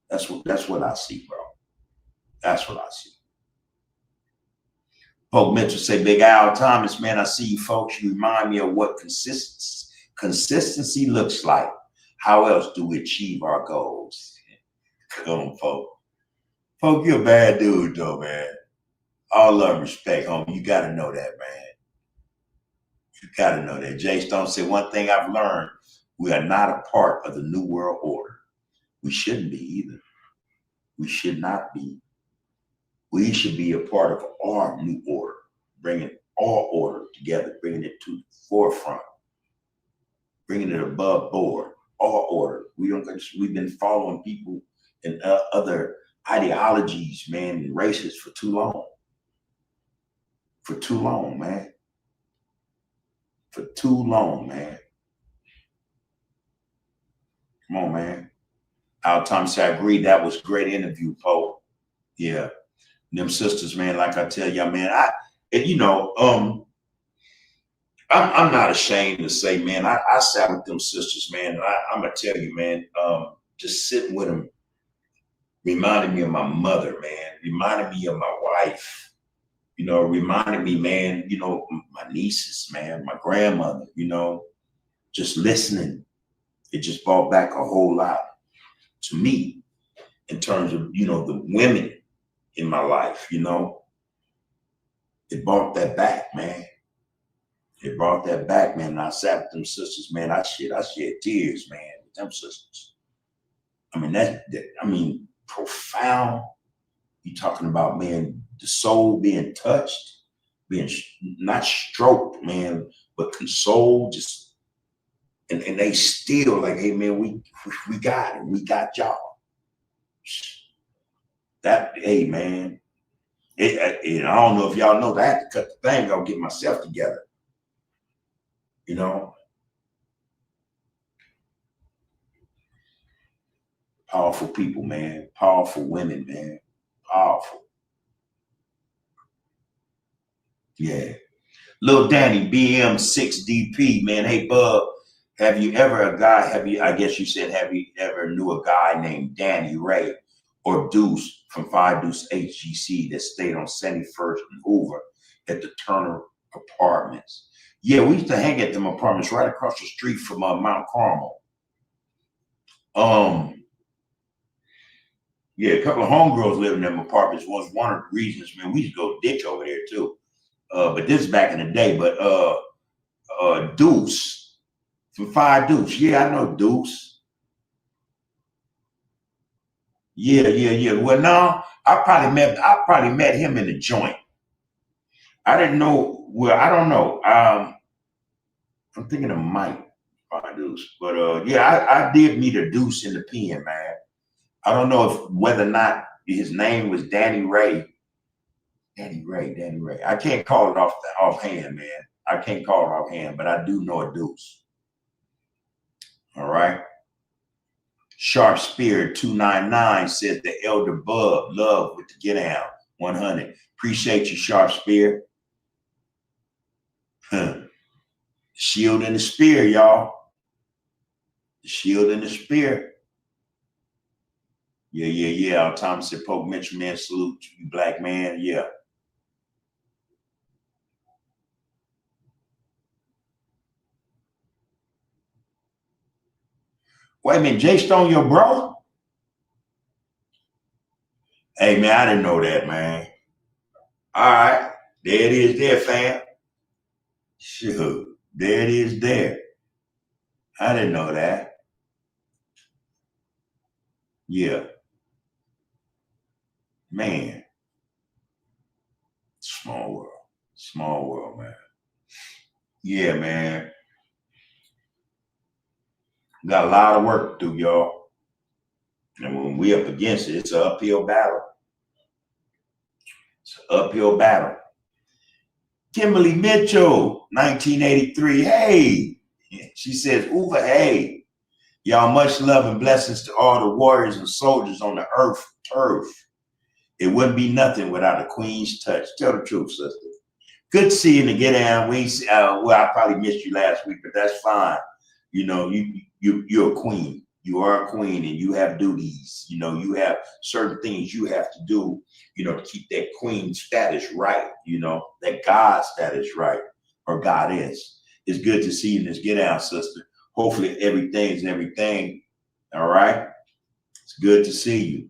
That's what I see, bro. That's what I see. Pope Mitchell say, Big Al Thomas, man, I see you folks. You remind me of what consistency looks like. How else do we achieve our goals? Come on, folks. Folks, you're a bad dude, though, man. All love and respect, homie. You got to know that, man. You got to know that. Jay Stone said, one thing I've learned, we are not a part of the New World Order. We shouldn't be either. We should not be. We should be a part of our new order, bringing all order together, bringing it to the forefront, bringing it above board, all order. We've been following people and other ideologies, man, and races for too long. For too long, man. For too long, man. Come on, man. Al Thomas, I agree. That was a great interview, Poe. Yeah. Them sisters, man, like I tell y'all, man, I'm not ashamed to say, man, I sat with them sisters, man, and I'm gonna tell you, man, just sitting with them reminded me of my mother, man, reminded me of my wife, reminded me, man, my nieces, man, my grandmother, just listening. It just brought back a whole lot to me in terms of, the women in my life, it brought that back, man. It brought that back, man. And I sat with them sisters, man. I shed tears, man, with them sisters. I mean, profound. You talking about, man, the soul being touched, being not stroked, man, but consoled, just and they still like, hey, man, we got it. We got y'all. That, hey, man. I don't know if y'all know that I had to cut the thing. I'll get myself together. Powerful people, man. Powerful women, man. Powerful. Yeah. Lil Danny, BM6DP, man. Hey, Bub, have you ever knew a guy named Danny Ray or Deuce from 5 Deuce HGC that stayed on 71st and Hoover at the Turner Apartments? Yeah, we used to hang at them apartments right across the street from Mount Carmel. Yeah, a couple of homegirls live in them apartments. Was one of the reasons, man, we used to go ditch over there too. But this is back in the day. But Deuce from 5 Deuce. Yeah, I know Deuce. Yeah. Well, no, I probably met him in the joint. I didn't know. Well, I don't know. I'm thinking of Mike 5 Deuce. But yeah, I did meet a Deuce in the pen, man. I don't know whether or not his name was Danny Ray. Danny Ray. I can't call it offhand, man. I can't call it offhand, but I do know a Deuce. All right. Sharp Spirit 299 says the Elder Bub, love with the get down 100. Appreciate you, Sharp Spirit. Shield and the spear, y'all. The shield and the spear. Yeah. Thomas said, Pope Mitchell, man, salute you, black man. Yeah. Wait a minute, Jay Stone, your bro? Hey, man, I didn't know that, man. All right. There it is there, fam. Shoot. There it is there. I didn't know that. Yeah. Man. Small world. Small world, man. Yeah, man. Got a lot of work to do, y'all. And when we up against it, it's an uphill battle. It's an uphill battle. Kimberly Mitchell, 1983. Hey. She says, Uva, hey. Y'all, much love and blessings to all the warriors and soldiers on the earth turf. It wouldn't be nothing without a queen's touch. Tell the truth, sister. Good to see you and get down. Well, I probably missed you last week, but that's fine. You're a queen. You are a queen, and you have duties. You have certain things you have to do, to keep that queen status right. That God status right, or goddess. It's good to see you in this get down, sister. hopefully everything's everything. All right. It's good to see you.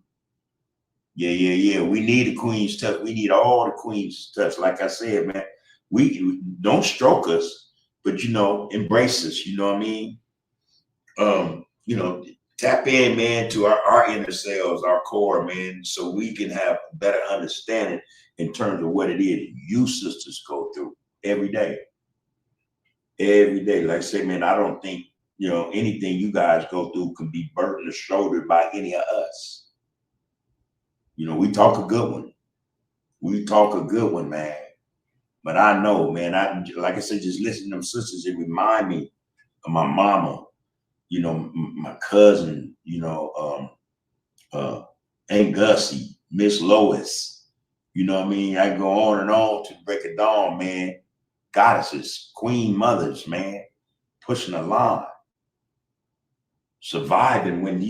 Yeah. We need a queen's touch. We need all the queen's touch. Like I said, man, we don't stroke us, but embrace us. You know what I mean? Tap in, man, to our inner selves, our core, man, so we can have a better understanding in terms of what it is you sisters go through every day. Every day. Like I say, man, I don't think, anything you guys go through can be burdened or shouldered by any of us. We talk a good one. We talk a good one, man. But I know, man, like I said, just listening to them sisters, it remind me of my mama, my cousin, Aunt Gussie, Miss Lois. You know what I mean? I can go on and on to break it down, man. Goddesses, queen mothers, man, pushing the line. Surviving when,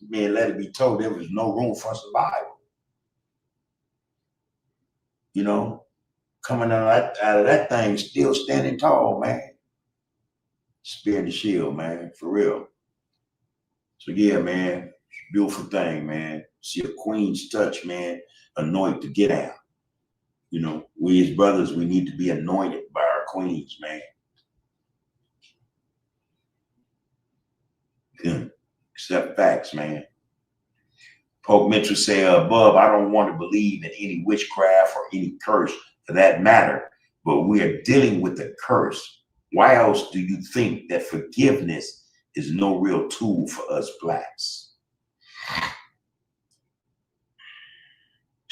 man, let it be told there was no room for survival. Coming out of that thing, still standing tall, man. Spear the shield, man, for real. So yeah, man, beautiful thing, man. See a queen's touch, man, anoint to get out. We as brothers, we need to be anointed by our queens, man. Accept facts, man. Pope Mitchell say above, I don't want to believe in any witchcraft or any curse for that matter, but we are dealing with a curse. Why else do you think that forgiveness is no real tool for us blacks?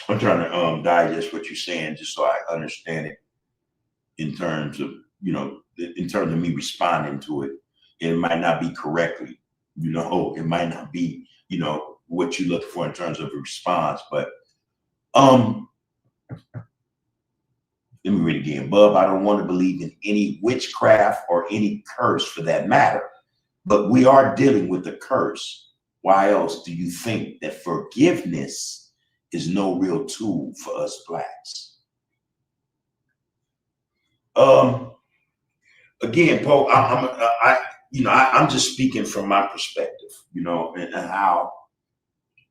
I'm trying to digest what you're saying just so I understand it in terms of, in terms of me responding to it. It might not be correctly, it might not be, what you look for in terms of a response, but let me read it again. Bub, I don't want to believe in any witchcraft or any curse for that matter, but we are dealing with a curse. Why else do you think that forgiveness is no real tool for us blacks? Again, Pope, I'm just speaking from my perspective, and how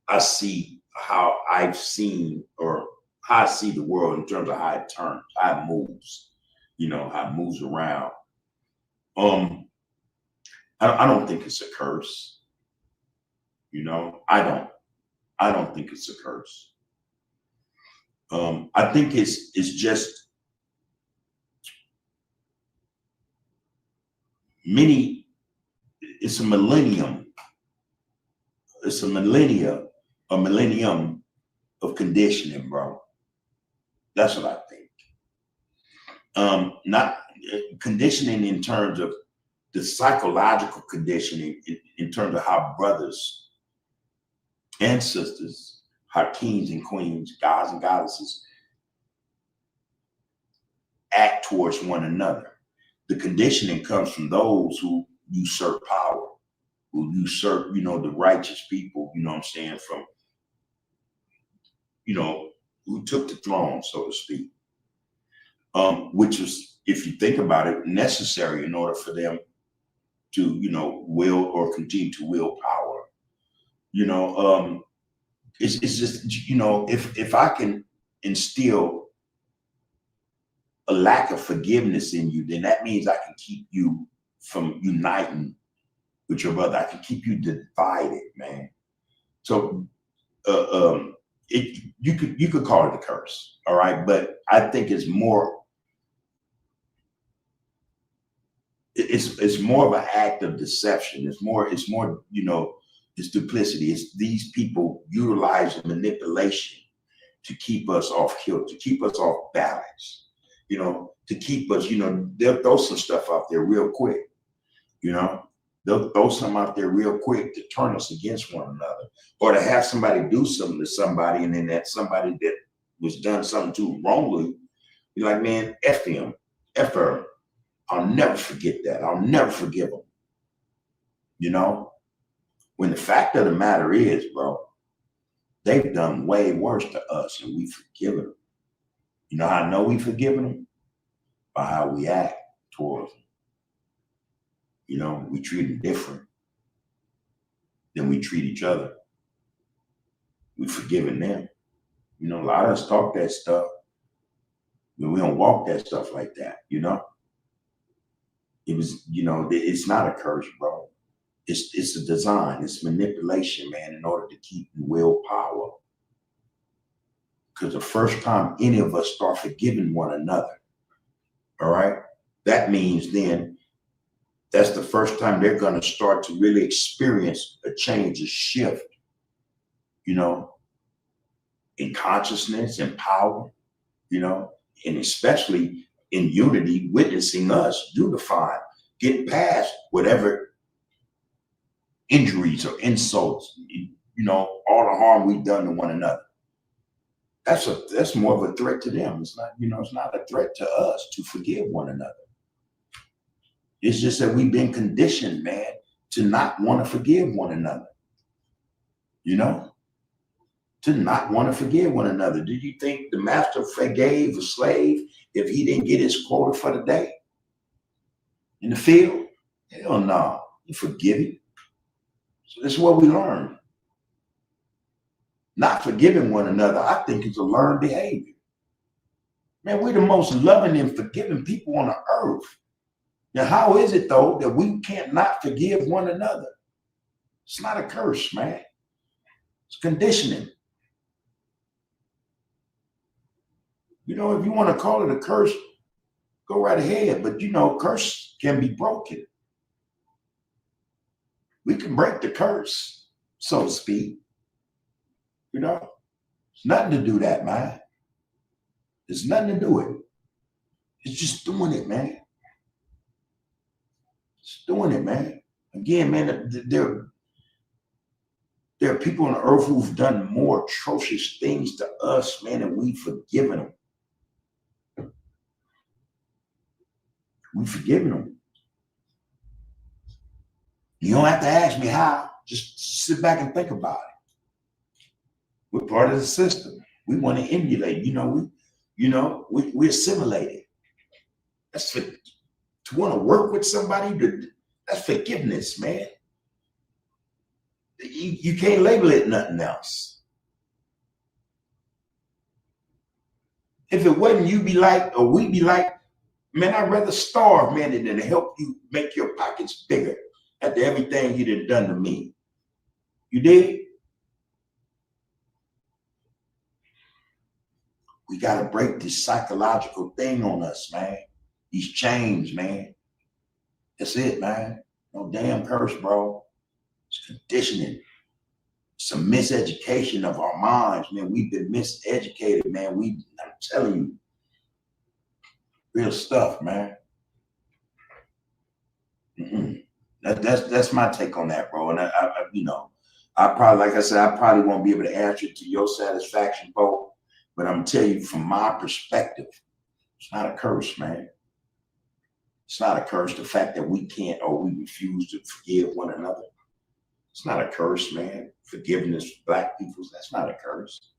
I see, how I've seen, or how I see the world in terms of how it turns, how it moves, how it moves around. I don't think it's a curse. I don't think it's a curse. I think it's just it's a millennium. It's a millennium of conditioning, bro. That's what I think. Not conditioning in terms of the psychological conditioning, in terms of how brothers and sisters, how kings and queens, gods and goddesses act towards one another. The conditioning comes from those who usurp power, who usurp, the righteous people, what I'm saying, from, who took the throne, so to speak, which was, if you think about it, necessary in order for them to, will or continue to will power. It's just, if I can instill a lack of forgiveness in you, then that means I can keep you from uniting with your brother. I can keep you divided, man. So you could call it a curse, all right? But I think it's more, it's more of an act of deception. It's more, it's duplicity. It's these people utilizing manipulation to keep us off kilter, to keep us off balance, to keep us, they'll throw some stuff out there real quick, they'll throw some out there real quick to turn us against one another, or to have somebody do something to somebody, and then that somebody that was done something to wrongly, be like, man, F him, F her. I'll never forget that. I'll never forgive them. When the fact of the matter is, bro, they've done way worse to us and we've forgiven them. You know how I know we've forgiven them? By how we act towards them. You know, we treat them different than we treat each other. We've forgiven them. You know, a lot of us talk that stuff, but we don't walk that stuff like that, you know? It was, you know, it's not a curse, bro. It's a design, it's manipulation, man, in order to keep willpower. Because the first time any of us start forgiving one another, all right, that means then that's the first time they're going to start to really experience a change, a shift, you know, in consciousness and power, you know, and especially in unity, witnessing us unify, get past whatever injuries or insults, you know, all the harm we've done to one another. That's more of a threat to them. It's not, you know, it's not a threat to us to forgive one another. It's just that we've been conditioned, man, to not want to forgive one another. You know, to not want to forgive one another. Do you think the master forgave a slave if he didn't get his quota for the day in the field? Hell no, you forgive him. So this is what we learn. Not forgiving one another, I think, is a learned behavior. Man, we're the most loving and forgiving people on the earth. Now, how is it, though, that we can't not forgive one another? It's not a curse, man. It's conditioning. You know, if you want to call it a curse, go right ahead. But, you know, curse can be broken. We can break the curse, so to speak. You know, it's nothing to do that, man. There's nothing to do it. It's just doing it, man. It's doing it, man. Again, man, there are people on the earth who've done more atrocious things to us, man, and we've forgiven them. We've forgiven them. You don't have to ask me how. Just sit back and think about it. We're part of the system. We want to emulate. We assimilate it. That's to want to work with somebody. That's forgiveness, man. You can't label it nothing else. If it wasn't, you'd be like, or we'd be like, man, I'd rather starve, man, than to help you make your pockets bigger after everything you done to me. You did? We got to break this psychological thing on us, man. These chains, man. That's it, man. No damn curse, bro. It's conditioning. Some miseducation of our minds, man. We've been miseducated, man. I'm telling you, real stuff, man. That's my take on that, bro. And I probably, like I said, I probably won't be able to answer it to your satisfaction, bro. But I'm telling you, from my perspective, it's not a curse, man. It's not a curse. The fact that we can't or we refuse to forgive one another. It's not a curse, man. Forgiveness for Black people, that's not a curse.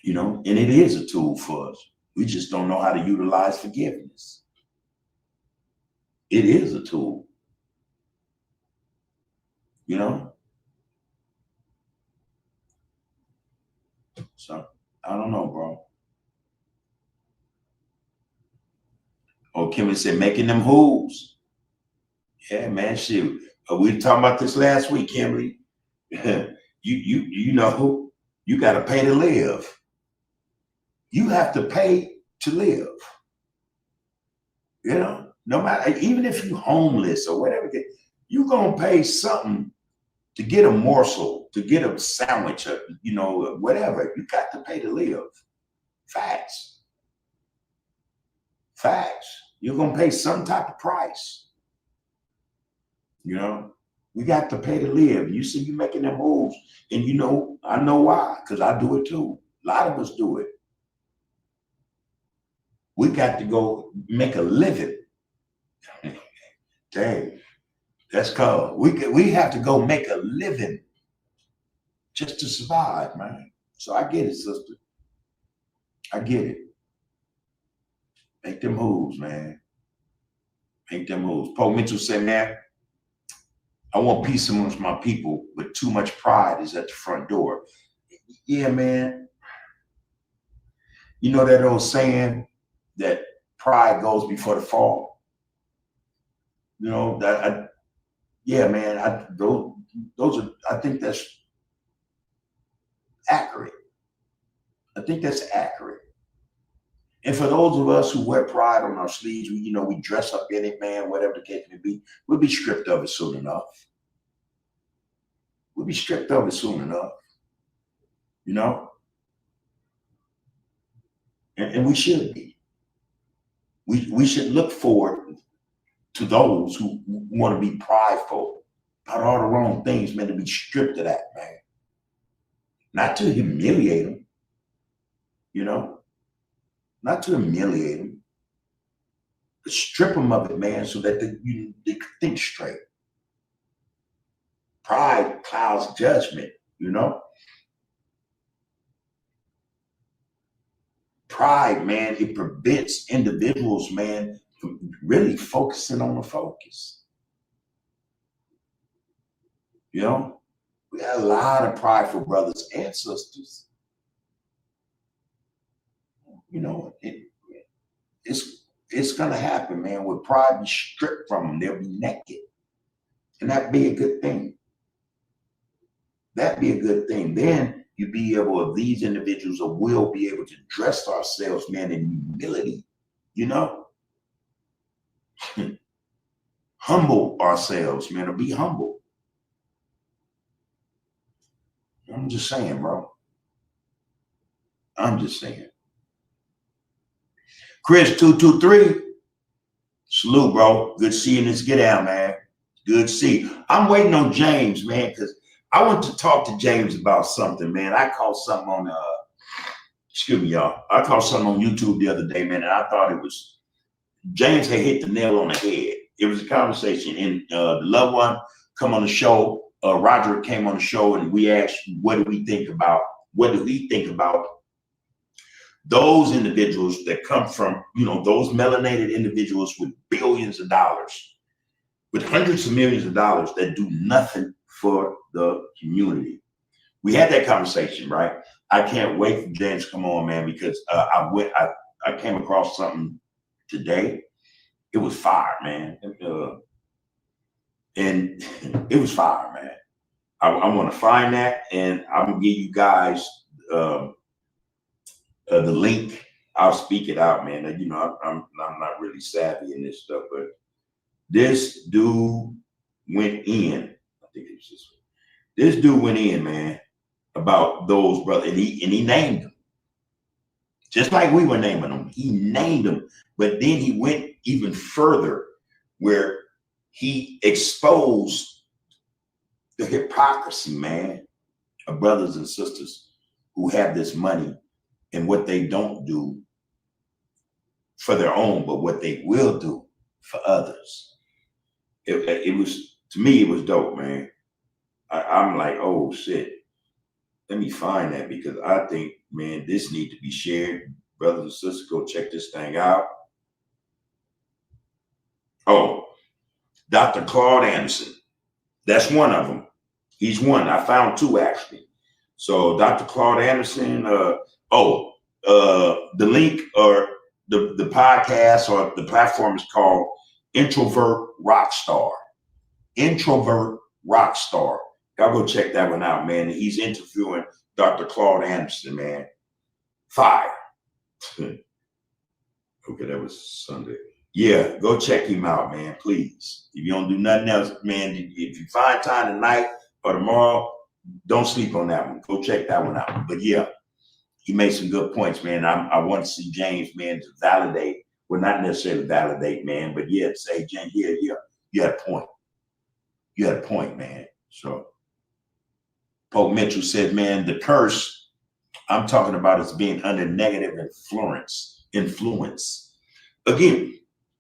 You know, and it is a tool for us. We just don't know how to utilize forgiveness. It is a tool. You know? So, I don't know, bro. Oh, Kimmy said, making them hools. Yeah, man, shoot. We were talking about this last week, Kimberly. you know, you got to pay to live. You have to pay to live. You know, no matter, even if you're homeless or whatever, you're going to pay something to get a morsel, to get a sandwich, or, you know, whatever. You got to pay to live. Facts. Facts. You're going to pay some type of price. You know, we got to pay to live. You see, you making them moves, and you know, I know why, because I do it too. A lot of us do it. We got to go make a living. Dang, that's called. We have to go make a living just to survive, man. So I get it, sister. I get it. Make them moves, man. Ain't them moves. Poe Mitchell said, man, I want peace amongst my people, but too much pride is at the front door. Yeah, man. You know that old saying that pride goes before the fall? You know, yeah, man, those are, I think that's accurate. I think that's accurate. And for those of us who wear pride on our sleeves, we dress up in it, man, whatever the case may be, we'll be stripped of it soon enough. We'll be stripped of it soon enough, you know? And we should be. We should look forward to those who want to be prideful about all the wrong things, man, to be stripped of that, man. Not to humiliate them, not to humiliate them, but strip them of it, man, so that they can think straight. Pride clouds judgment, Pride, man, it prevents individuals, man, from really focusing on the focus. We got a lot of prideful brothers and sisters. It's gonna happen, man. With pride be stripped from them, they'll be naked, and that'd be a good thing. That'd be a good thing. Then you be able, these individuals will be able to dress ourselves, man, in humility, humble ourselves, man, to be humble. I'm just saying, bro. I'm just saying. Chris 223, salute, bro. Good seeing this. Get out, man. Good to see. I'm waiting on James, man, because I want to talk to James about something, man. I caught something on excuse me, y'all. I caught something on YouTube the other day, man, and I thought it was James had hit the nail on the head. It was a conversation, and the loved one come on the show. Roger came on the show, and we asked, what do he think about those individuals that come from, those melanated individuals with billions of dollars, with hundreds of millions of dollars that do nothing for the community. We had that conversation, right? I can't wait for James to come on, man, because I came across something today. It was fire, man. And it was fire, man. I want to find that, and I'm gonna give you guys the link. I'll speak it out, man. I'm not really savvy in this stuff, but this dude went in. I think it was this one. This dude went in, man, about those brothers, and he named them, just like we were naming them. He named them, but then he went even further, where he exposed the hypocrisy, man, of brothers and sisters who have this money and what they don't do for their own, but what they will do for others. It was, to me, it was dope, man. I'm like, oh shit. Let me find that, because I think, man, this needs to be shared. Brothers and sisters, go check this thing out. Oh, Dr. Claude Anderson. That's one of them. He's one. I found two, actually. So Dr. Claude Anderson, the link or the podcast or the platform is called Introvert Rockstar. Introvert Rockstar. Y'all go check that one out, man. He's interviewing Dr. Claude Anderson, man. Fire. Okay, that was Sunday. Yeah, go check him out, man, please. If you don't do nothing else, man, if you find time tonight or tomorrow, don't sleep on that one. Go check that one out. But yeah, he made some good points, man. I want to see James, man, to validate. Well, not necessarily validate, man, but yeah, say, James, yeah, you had a point. You had a point, man. So Pope Mitchell said, man, the curse I'm talking about is being under negative influence. Again,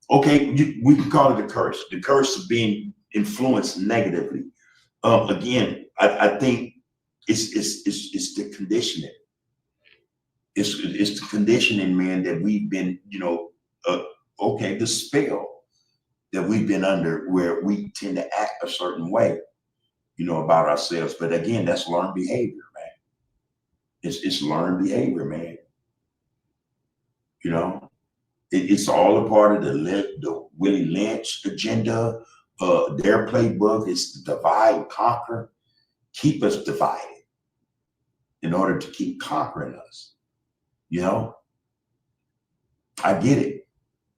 okay, we can call it a curse. The curse of being influenced negatively. Again, I think it's the conditioning. It's the conditioning, man, that we've been, okay, the spell. that we've been under, where we tend to act a certain way, you know, about ourselves. But again, that's learned behavior, man. It's learned behavior, man. You know, it's all a part of the Willie Lynch agenda. Their playbook is to divide and conquer, keep us divided in order to keep conquering us. You know, I get it.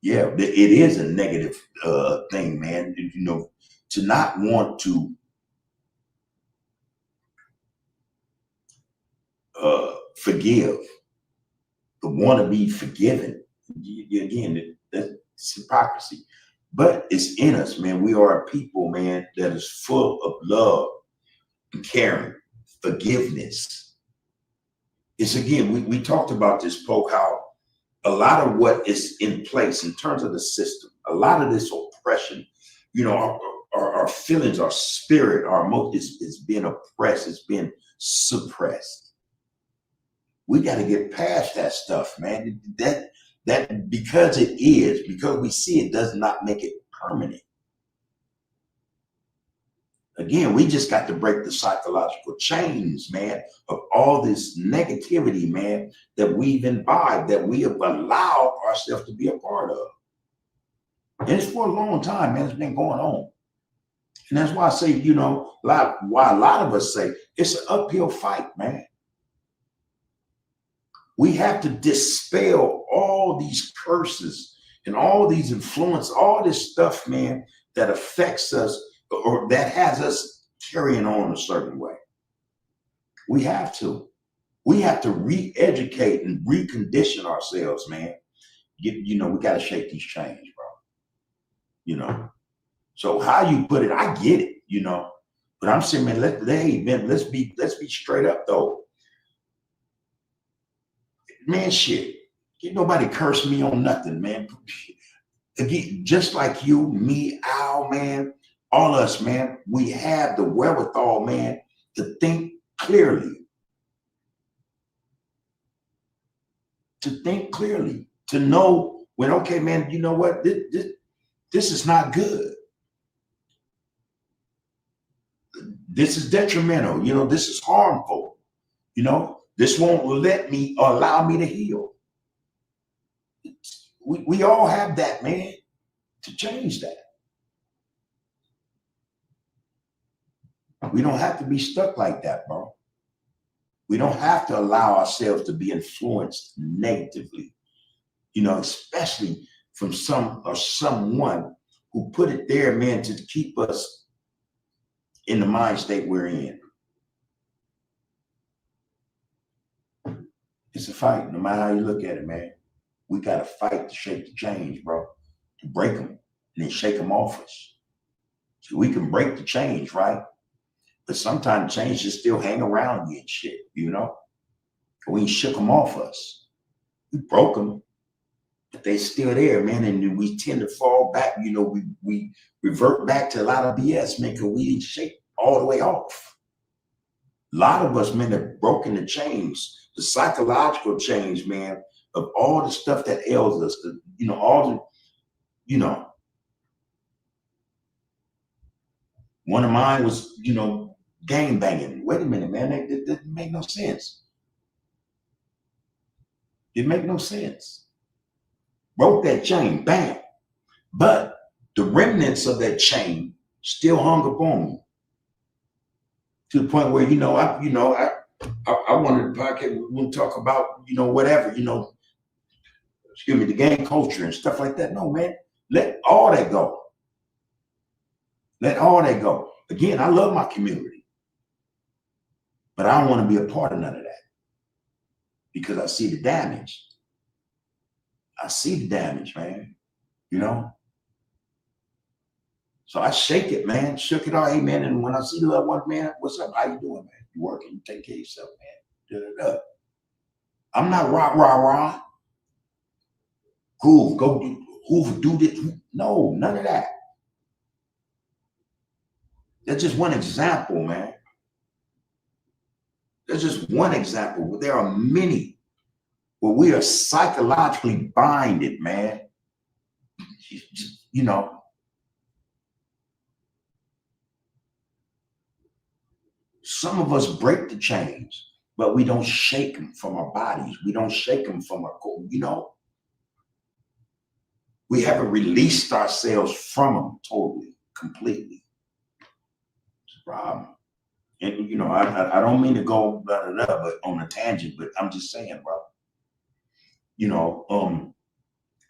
Yeah, it is a negative thing, man. You know, to not want to forgive, to want to be forgiven. Again, that's hypocrisy. But it's in us, man. We are a people, man, that is full of love, caring, forgiveness. It's again, we talked about this, Poke, how a lot of what is in place in terms of the system, a lot of this oppression, you know, our feelings, our spirit, our emotions is being oppressed, it's being suppressed. We got to get past that stuff, man. That because we see it does not make it permanent. Again, we just got to break the psychological chains, man, of all this negativity, man, that we've imbibed, that we have allowed ourselves to be a part of. And it's for a long time, man. It's been going on. And that's why I say, you know, why a lot of us say it's an uphill fight, man. We have to dispel all these curses and all these influence, all this stuff, man, that affects us or that has us carrying on a certain way. We have to re-educate and recondition ourselves, man. You know, we got to shake these chains, bro. You know, so how you put it, I get it, you know, but I'm saying, man, let's be straight up though. Man, shit, ain't nobody curse me on nothing, man. Again, just like you, me, Al, man, all us, man, we have the wherewithal, man, to think clearly. To think clearly, to know when, okay, man, you know what, this is not good. This is detrimental, you know, this is harmful, you know. This won't let me or allow me to heal. We all have that, man, to change that. We don't have to be stuck like that, bro. We don't have to allow ourselves to be influenced negatively, you know, especially from someone who put it there, man, to keep us in the mind state we're in. It's a fight, no matter how you look at it, man. We got to fight to shake the chains, bro, to break them and then shake them off us. So we can break the chains, right? But sometimes chains just still hang around you and shit, you know? We shook them off us. We broke them, but they still there, man. And we tend to fall back, you know, we revert back to a lot of BS, man, because we didn't shake all the way off. A lot of us, man, have broken the chains. The psychological change, man, of all the stuff that ails us, you know, all the, you know, one of mine was, you know, gang banging. Wait a minute, man, it didn't make no sense. It make no sense. Broke that chain, bam. But the remnants of that chain still hung upon me to the point where, I wanted the podcast, we'll talk about, you know, whatever, you know, excuse me, the gang culture and stuff like that. No, man, let all that go. Let all that go. Again, I love my community, but I don't want to be a part of none of that because I see the damage. I see the damage, man, you know? So I shake it, man, shook it all, hey, man, and when I see the loved one, man, what's up? How you doing, man? You working? You take care of yourself, man. Da-da-da. I'm not rah. Cool, go do this. No, none of that. That's just one example, man. That's just one example. There are many where we are psychologically binded, man. You know, some of us break the chains, but we don't shake them from our bodies. We don't shake them from our core. You know, we haven't released ourselves from them totally, completely. It's a problem. And you know, I don't mean to go blah, blah, blah, but on a tangent, but I'm just saying, bro. You know,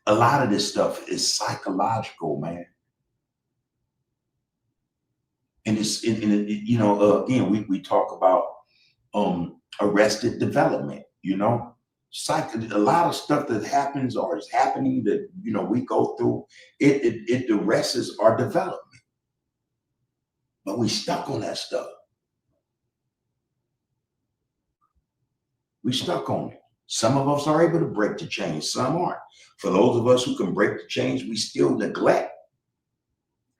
a lot of this stuff is psychological, man. And it's you know, again, we talk about arrested development, you know. A lot of stuff that happens or is happening that, you know, we go through, it arrests our development. But we stuck on that stuff. We stuck on it. Some of us are able to break the chains, some aren't. For those of us who can break the chains, we still neglect.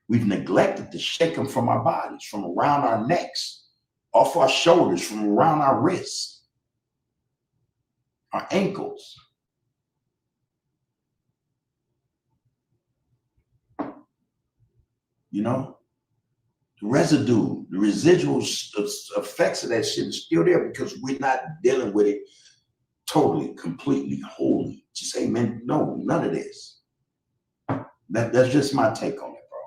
We've neglected to shake them from our bodies, from around our necks, off our shoulders, from around our wrists, our ankles. You know, the residue, the residual effects of that shit is still there because we're not dealing with it totally, completely, wholly. Just say, man, no, none of this. That's just my take on it, bro.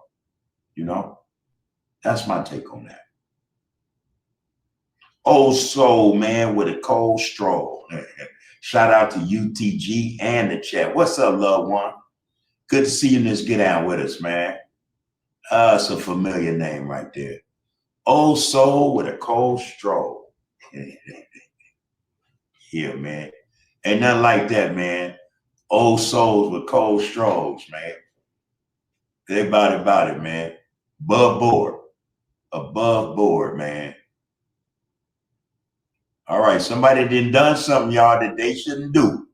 You know, that's my take on that. Old soul, man, with a cold stroll. Shout out to UTG and the chat. What's up, loved one? Good to see you in this Get Down with us, man. It's a familiar name right there. Old soul with a cold stroll. Yeah, man. Ain't nothing like that, man. Old souls with cold strolls, man. Everybody about it, man. Above board, man. All right, somebody done something, y'all, that they shouldn't do.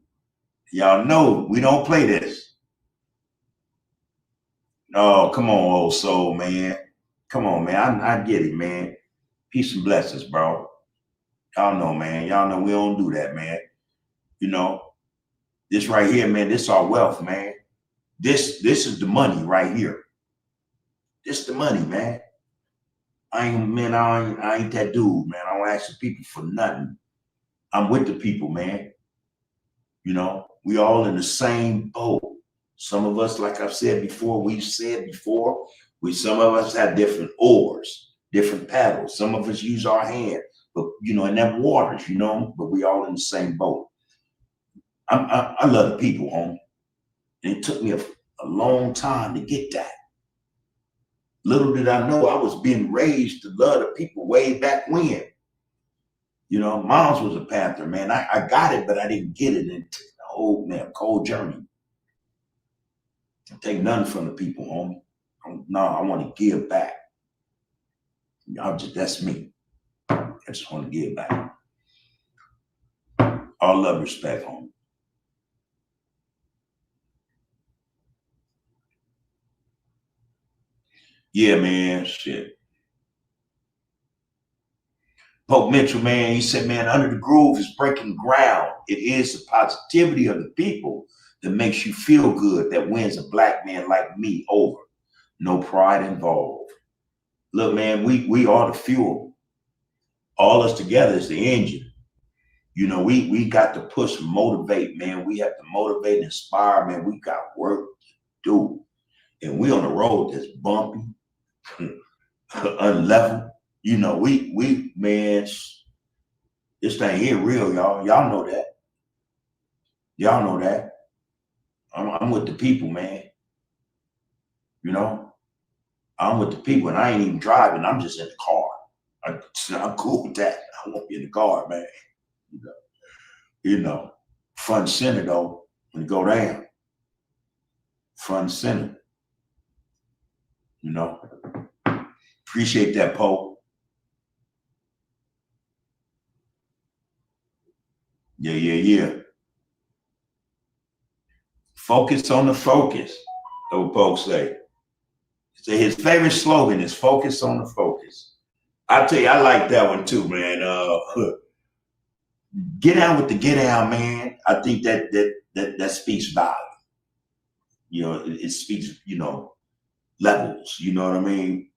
Y'all know we don't play this. Oh, come on, old soul, man. Come on, man. I get it, man. Peace and blessings, bro. Y'all know, man. Y'all know we don't do that, man. You know, this right here, man, this our wealth, man. This is the money right here. This the money, man. I ain't that dude, man. I don't ask the people for nothing. I'm with the people, man. You know, we all in the same boat. Some of us, like I've said before, some of us have different oars, different paddles. Some of us use our hand, but you know, in them waters, you know, but we all in the same boat. I love the people, homie. And it took me a long time to get that. Little did I know I was being raised to love the people way back when. You know, Mom's was a Panther, man. I got it, but I didn't get it until the whole, man, cold journey. I take nothing from the people, homie. No, I want to give back. That's me. I just want to give back. All love, respect, homie. Yeah, man, shit. Pope Mitchell, man, he said, man, Under the Groove is breaking ground. It is the positivity of the people that makes you feel good that wins a black man like me over. No pride involved. Look, man, we are the fuel. All us together is the engine. You know, we got to push and motivate, man. We have to motivate and inspire, man. We got work to do. And we on the road that's bumpy, unlevel. You know, we man, this thing here real, y'all. Y'all know that. Y'all know that. I'm with the people, man. You know, I'm with the people, and I ain't even driving. I'm just in the car. I'm cool with that. I won't be in the car, man. You know, front and center though. When you go down, front and center. You know, appreciate that, Pope. Yeah. Focus on the focus, old folks say. So his favorite slogan is focus on the focus. I tell you, I like that one too, man. Get down with the get down, man. I think that speaks value. You know, it speaks, you know, levels. You know what I mean?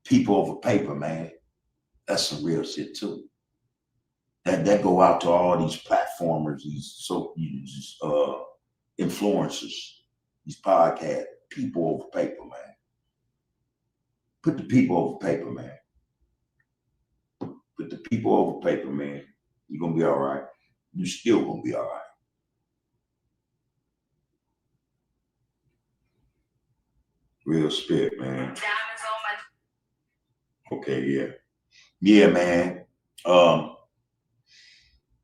People over paper, man. That's some real shit too. That go out to all these platformers, these influencers, these podcasts. People over paper, man. Put the people over paper, man. Put the people over paper, man. You're gonna be all right. You still gonna be all right. Real spit, man. Okay, yeah. Yeah, man.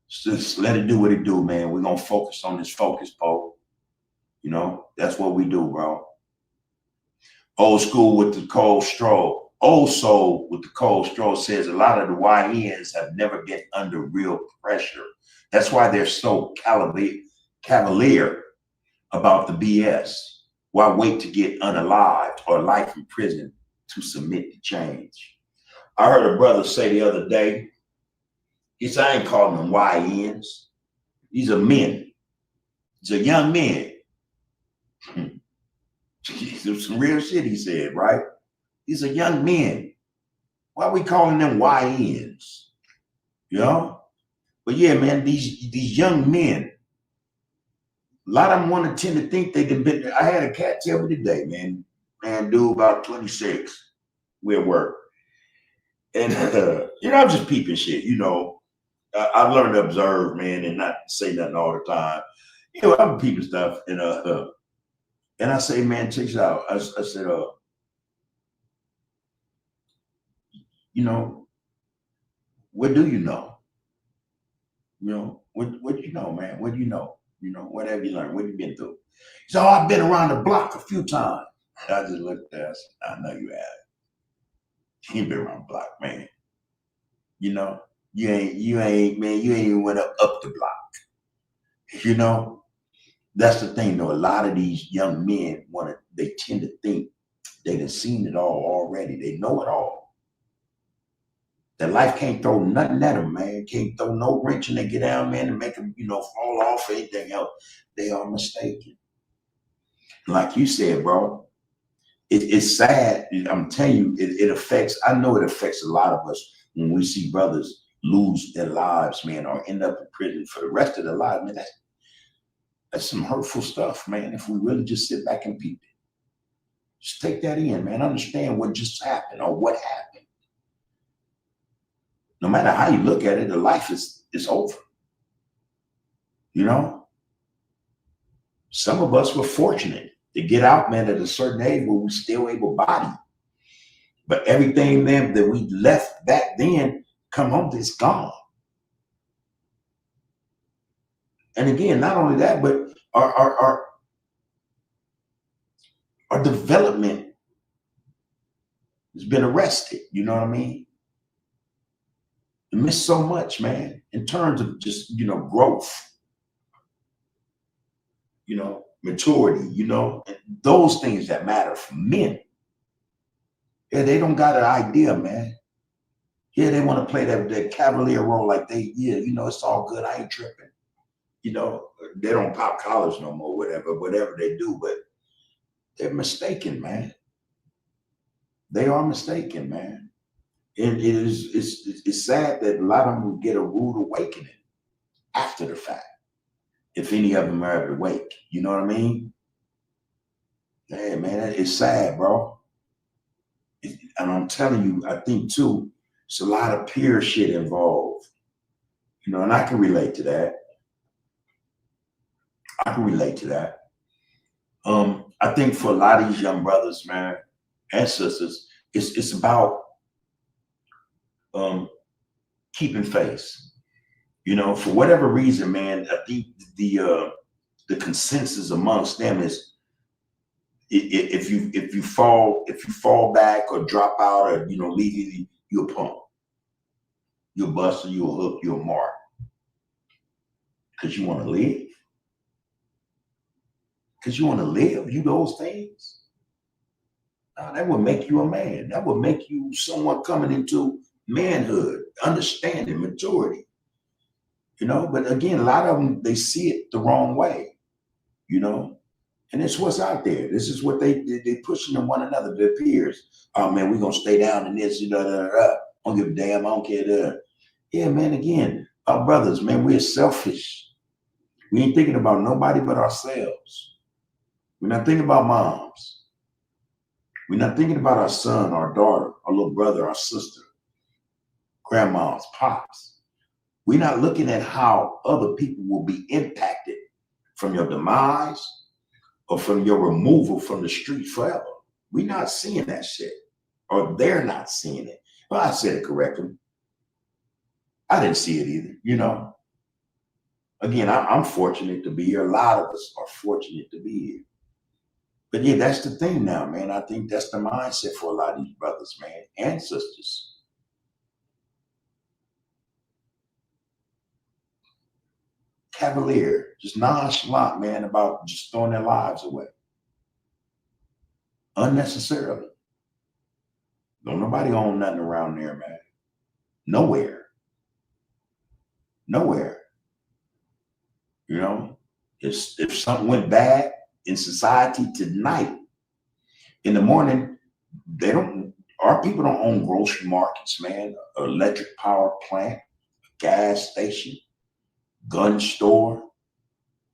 Just let it do what it do, man. We're gonna focus on this focus, Paul. You know, that's what we do, bro. Old school with the cold straw. Old soul with the cold straw says a lot of the YNs have never been under real pressure. That's why they're so cavalier about the BS. Why wait to get unalived or life in prison to submit to change? I heard a brother say the other day, he said, I ain't calling them YNs. These are men. These are young men. Some real shit he said, right? These are young men. Why are we calling them YNs? You know? But yeah, man, these young men, a lot of them want to tend to think they can be. I had a cat tell me today, man, dude about 26, we at work. And, you know, I'm just peeping shit, you know. I've learned to observe, man, and not say nothing all the time. You know, I'm peeping stuff. And I say, man, check this out. I said, you know, what do you know? You know, what do you know, man? What do you know? You know, what have you learned? What have you been through? He said, oh, I've been around the block a few times. I just looked at us. I know you have. You been around the block, man. You know, you ain't, man, you ain't even went up the block. You know, that's the thing, though. A lot of these young men they tend to think they done seen it all already. They know it all. That life can't throw nothing at them, man. Can't throw no wrench in they get down, man, and make them, you know, fall off or anything else. They are mistaken. Like you said, bro, it's sad. I'm telling you, it affects, I know it affects a lot of us when we see brothers lose their lives, man, or end up in prison for the rest of their lives, man. That's some hurtful stuff, man. If we really just sit back and peep it. Just take that in, man. Understand what just happened or what happened. No matter how you look at it, the life is over. You know? Some of us were fortunate to get out, man, at a certain age where we still able-bodied. But everything, man, that we left back then, come home, it's gone. And again, not only that, but our development has been arrested. You know what I mean? You miss so much, man, in terms of just, you know, growth, you know, maturity, you know, and those things that matter for men. Yeah, they don't got an idea, man. Yeah, they want to play that cavalier role like you know, it's all good. I ain't tripping. You know, they don't pop collars no more, whatever they do, but they're mistaken, man. They are mistaken, man. And it's sad that a lot of them will get a rude awakening after the fact, if any of them are ever awake. You know what I mean? Hey, man, it's sad, bro. And I'm telling you, I think too, it's a lot of peer shit involved. You know, and I can relate to that. I think for a lot of these young brothers, man, and sisters, it's about keeping faith. You know, for whatever reason, man, I think the consensus amongst them is if you fall back or drop out or, you know, leave, you're a punk, you're a buster, you're a hook, you're a mark, because you want to live. Because you want to live, you those things. That would make you a man. That would make you someone coming into manhood, understanding, maturity. You know, but again, a lot of them, they see it the wrong way, you know. And it's what's out there. This is what they pushing to one another, their peers. Oh man, we're gonna stay down in this, I don't give a damn, I don't care. Yeah, man, again, our brothers, man, we're selfish. We ain't thinking about nobody but ourselves. We're not thinking about moms. We're not thinking about our son, our daughter, our little brother, our sister, grandmas, pops. We're not looking at how other people will be impacted from your demise or from your removal from the street forever. We're not seeing that shit, or they're not seeing it. Well, I said it correctly. I didn't see it either. Again, I'm fortunate to be here. A lot of us are fortunate to be here. But yeah, that's the thing now, man. I think that's the mindset for a lot of these brothers, man, and sisters. Cavalier, just nonchalant, man, about just throwing their lives away unnecessarily. Don't nobody own nothing around there, man. Nowhere. If something went bad in society tonight, in the morning, our people don't own grocery markets, man, electric power plant, gas station, gun store,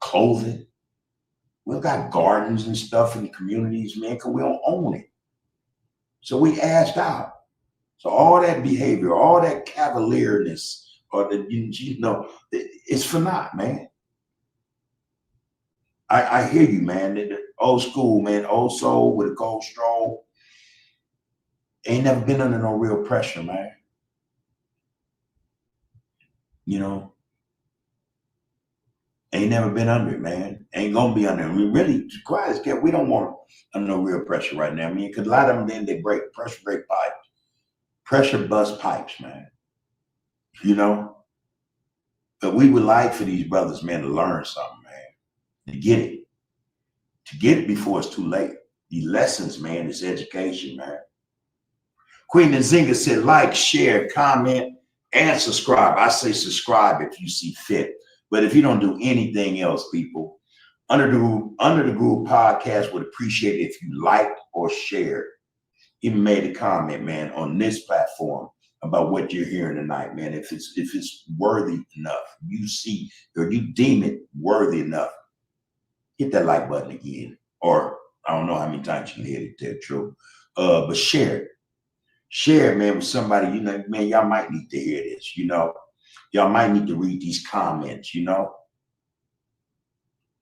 clothing. We've got gardens and stuff in the communities, man, because we don't own it. So we asked out. So all that behavior, all that cavalierness, or it's for naught, man. I hear you, man. The old school, man, old soul with a cold stroll. Ain't never been under no real pressure, man. Ain't never been under it, man. Ain't gonna be under it. We really, quiet as kept, we don't want under no real pressure right now. I mean, because a lot of them, then they pressure break pipes. Pressure bust pipes, man. But we would like for these brothers, man, to learn something, man. To get it. To get it before it's too late. These lessons, man, is education, man. Queen Nzinga said, like, share, comment, and subscribe. I say subscribe if you see fit. But if you don't do anything else, people, Under the Groove podcast would appreciate it if you liked or shared. Even made a comment, man, on this platform about what you're hearing tonight, man. If it's worthy enough, you see, or you deem it worthy enough, hit that like button again. Or I don't know how many times you can hit it, tell the truth. But share it. Share it, man, with somebody, man, y'all might need to hear this, Y'all might need to read these comments,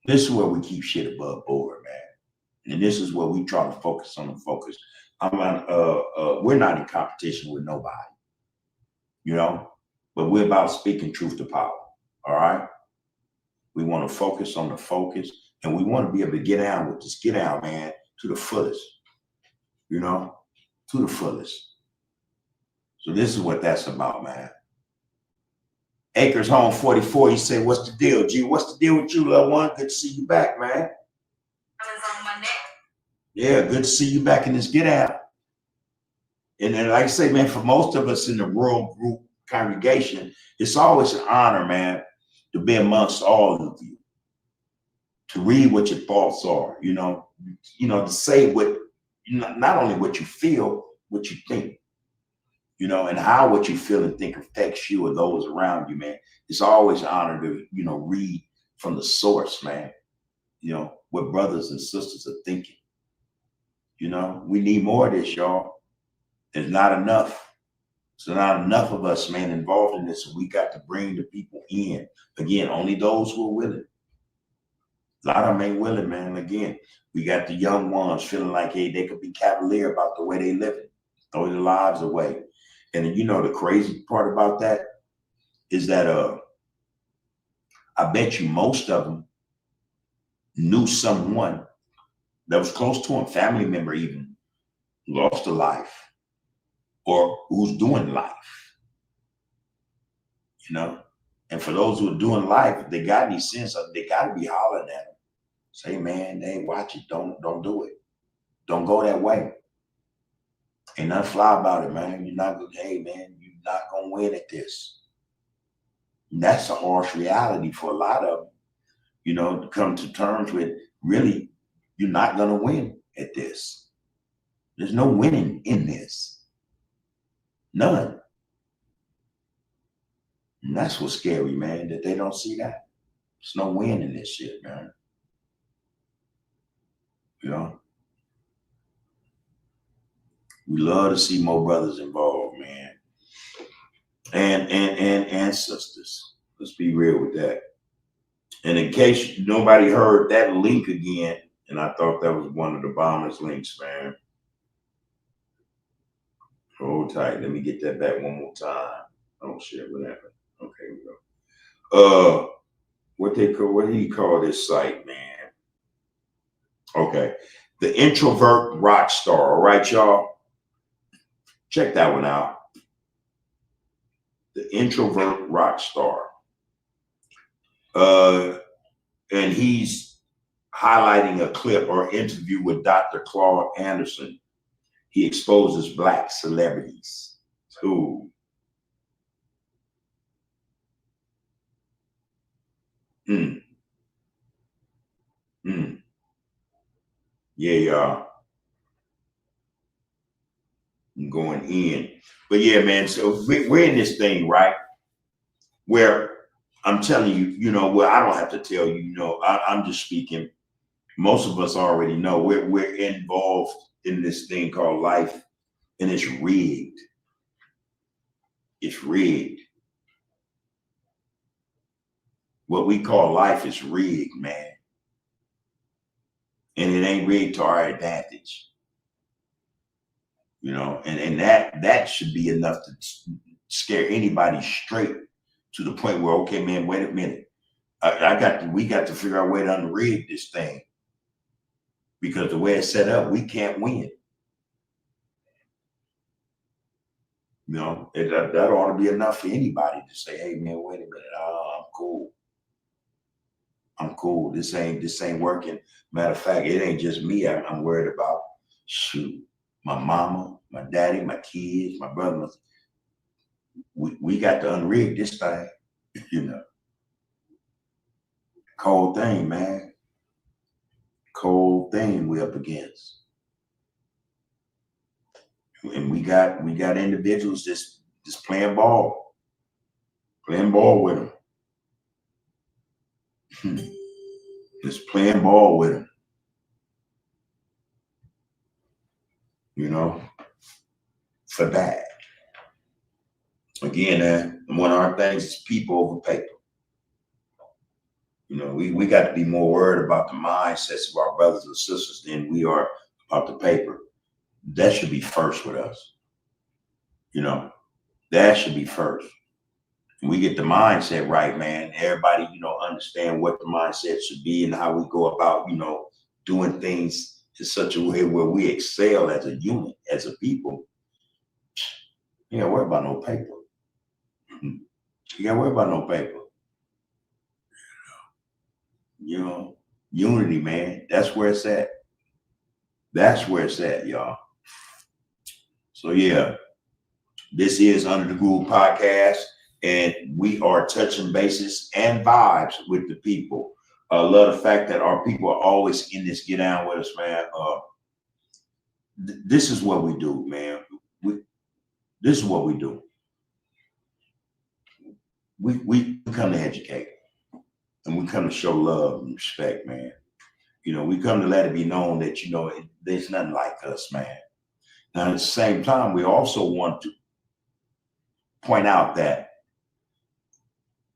This is where we keep shit above board, man. And this is where we try to focus on the focus. We're not in competition with nobody, but we're about speaking truth to power. All right. We want to focus on the focus, and we want to be able to get down with this, get down, man, to the fullest, to the fullest. So this is what that's about, man. Acres Home 44, he said, what's the deal, G? What's the deal with you, little one? Good to see you back, man. I was on my neck. Yeah, good to see you back in this get out. And then, like I say, man, for most of us in the rural group congregation, it's always an honor, man, to be amongst all of you, to read what your thoughts are, to say what, not only what you feel, what you think, and how what you feel and think affects you or those around you, man. It's always an honor to, read from the source, man, what brothers and sisters are thinking. We need more of this, y'all. There's not enough. So not enough of us, man, involved in this. We got to bring the people in. Again, only those who are willing. A lot of them ain't willing, man. Again, we got the young ones feeling like, hey, they could be cavalier about the way they live it, throw their lives away. And the crazy part about that is that I bet you most of them knew someone that was close to them, family member even, lost a life or who's doing life, And for those who are doing life, if they got any sense of, they got to be hollering at them. Say, man, hey, watch it. Don't do it. Don't go that way. Ain't nothing fly about it, man. You're not gonna win at this. And that's a harsh reality for a lot of them, to come to terms with. Really, You're not going to win at this. There's no winning in this. None. And that's what's scary, man, that they don't see that. There's no win in this shit, man. You know? We love to see more brothers involved, man. And sisters. Let's be real with that. And in case nobody heard that link again, and I thought that was one of the bombers links, man. Hold tight. Let me get that back one more time. Oh shit, what happened? Okay, we go. What do you call this site, man? Okay. The Introvert Rock Star. All right, y'all. Check that one out. The Introvert Rock Star. And he's highlighting a clip or interview with Dr. Claude Anderson. He exposes Black celebrities too. Yeah, y'all. I'm going in. But yeah, man, so we're in this thing, right? Where I'm telling you, you know, well, I don't have to tell you, you know, I'm just speaking. Most of us already know we're involved in this thing called life, and it's rigged. It's rigged. What we call life is rigged, man. And it ain't rigged to our advantage. You know, and that should be enough to scare anybody straight to the point where, okay, man, wait a minute. We got to figure out a way to unrig this thing. Because the way it's set up, we can't win. You know, that ought to be enough for anybody to say, hey man, wait a minute, I'm cool. I'm cool. This ain't working. Matter of fact, it ain't just me I'm worried about. Shoot, my mama, my daddy, my kids, my brother. We got to unrig this thing, you know. Cold thing, man. Cold thing we up against. And we got individuals just playing ball with them. Just playing ball with them. You know, for that. Again, one of our things is people over paper. You know, we got to be more worried about the mindsets of our brothers and sisters than we are about the paper. That should be first with us. You know, that should be first. And we get the mindset right, man. Everybody, you know, understand what the mindset should be and how we go about, you know, doing things in such a way where we excel as a unit, as a people. You ain't worry about no paper. You ain't worry about no paper. You know, unity, man. That's where it's at. That's where it's at, y'all. So yeah, this is Under the Groove Podcast, and we are touching bases and vibes with the people. I love the fact that our people are always in this get down with us, man. This is what we do, man. This is what we do. We come to educate, and we come to show love and respect, man. You know, we come to let it be known that, you know, there's nothing like us, man. Now, at the same time, we also want to point out that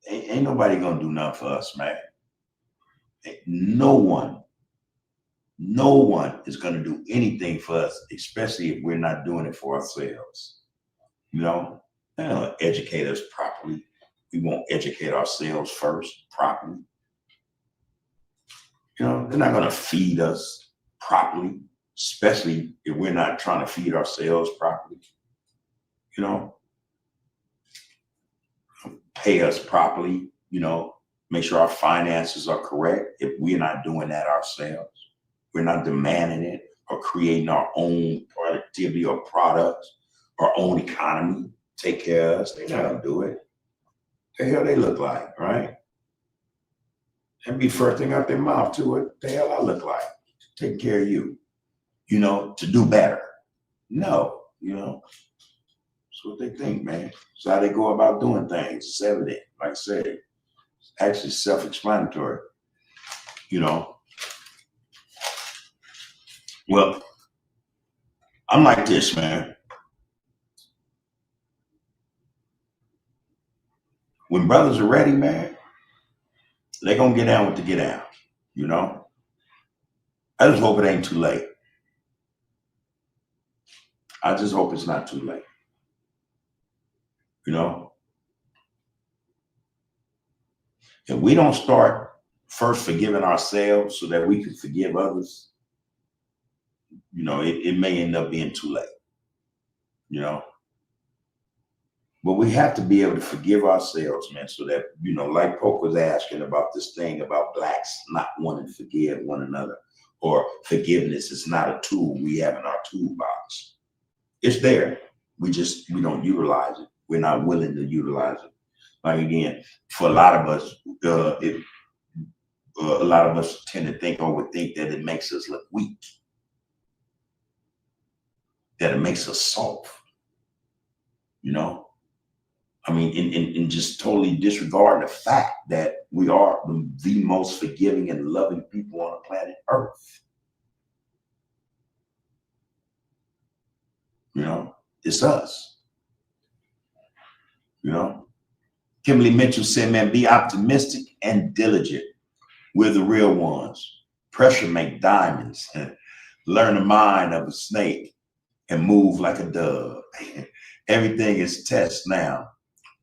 ain't nobody gonna do nothing for us, man. No one is gonna do anything for us, especially if we're not doing it for ourselves. You know, they don't educate us properly. We won't educate ourselves first properly. You know, they're not gonna feed us properly, especially if we're not trying to feed ourselves properly. You know, pay us properly, you know, make sure our finances are correct. If we're not doing that ourselves, we're not demanding it or creating our own productivity or products, our own economy, take care of us, they're not gonna do it. The hell they look like, right? That'd be first thing out their mouth too. What the hell I look like? taking care of you, you know, to do better. No, you know, that's what they think, man. It's how they go about doing things. It's evident, like I said, it's actually self-explanatory, you know. Well, I'm like this, man. When brothers are ready, man, they're gonna get down with the get down, you know. I just hope it ain't too late. I just hope it's not too late. You know, if we don't start first forgiving ourselves so that we can forgive others, you know, it may end up being too late, you know. But we have to be able to forgive ourselves, man, so that, you know, like Poke was asking about this thing about blacks not wanting to forgive one another, or forgiveness is not a tool we have in our toolbox. It's there. We don't utilize it. We're not willing to utilize it. Like again, for a lot of us, a lot of us tend to think or would think that it makes us look weak, that it makes us soft, you know? I mean, in just totally disregarding the fact that we are the most forgiving and loving people on the planet Earth. You know, it's us. You know, Kimberly Mitchell said, man, be optimistic and diligent. We're the real ones. Pressure make diamonds. Learn the mind of a snake and move like a dove. Everything is test now.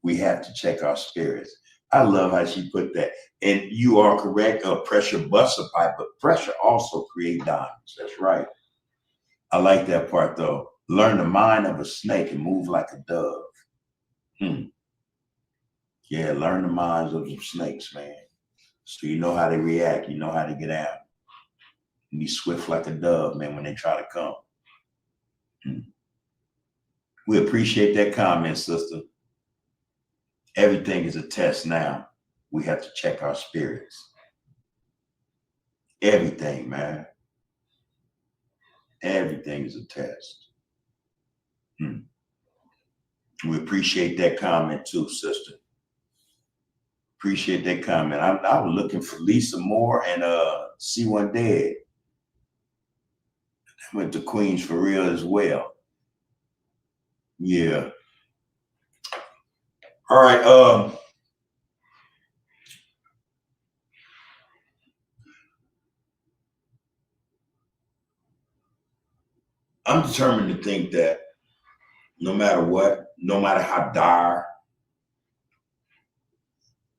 We have to check our spirits. I love how she put that. And you are correct. Pressure busts a pipe, but pressure also creates diamonds. That's right. I like that part though. Learn the mind of a snake and move like a dove. Yeah, learn the minds of some snakes, man. So you know how they react. You know how they get out. And be swift like a dove, man, when they try to come. We appreciate that comment, sister. Everything is a test now. We have to check our spirits. Everything, man. Everything is a test. We appreciate that comment too, sister. Appreciate that comment. I was looking for Lisa Moore and C1 Dead. I went to Queens for real as well. Yeah. All right. I'm determined to think that no matter what, no matter how dire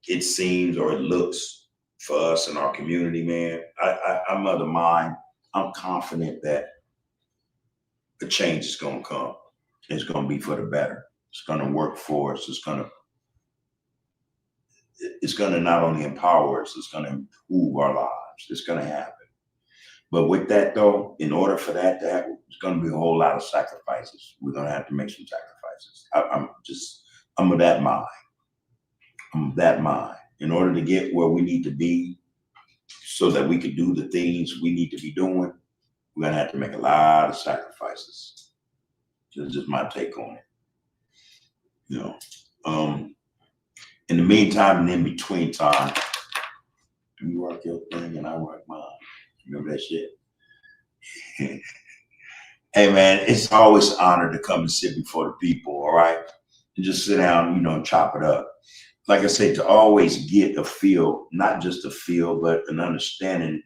it seems or it looks for us in our community, man, I'm of the mind, I'm confident that the change is going to come. It's going to be for the better. It's going to work for us. It's going to not only empower us, it's going to improve our lives. It's going to happen. But with that though, in order for that to happen, it's going to be a whole lot of sacrifices. We're going to have to make some sacrifices. I'm of that mind. I'm of that mind. In order to get where we need to be so that we can do the things we need to be doing, we're going to have to make a lot of sacrifices. That's just my take on it. You know, in the meantime and in between time, you work your thing and I work mine. Remember that shit? Hey man, it's always an honor to come and sit before the people, all right? And just sit down, you know, and chop it up. Like I say, to always get a feel, not just a feel, but an understanding,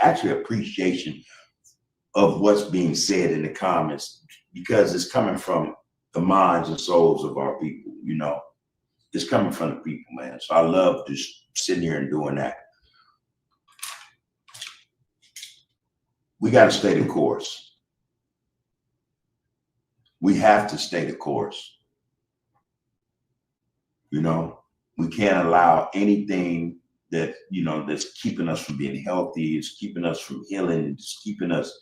actually appreciation of what's being said in the comments, because it's coming from the minds and souls of our people, you know. It's coming from the people, man. So I love just sitting here and doing that. We got to stay the course. We have to stay the course. You know, we can't allow anything that, you know, that's keeping us from being healthy, it's keeping us from healing, it's keeping us,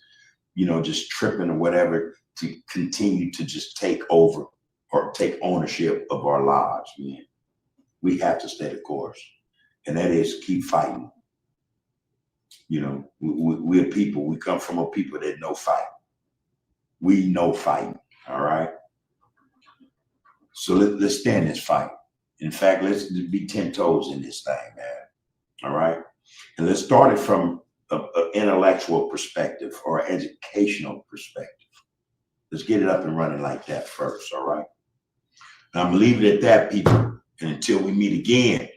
you know, just tripping or whatever, to continue to just take over or take ownership of our lives, man. We have to stay the course. And that is keep fighting. You know, we're people. We come from a people that know fight. We know fighting. All right. So let's stand this fight. In fact, let's be 10 toes in this thing, man. All right. And let's start it from an intellectual perspective or educational perspective. Let's get it up and running like that first. All right. And I'm gonna leave it at that, people. And until we meet again,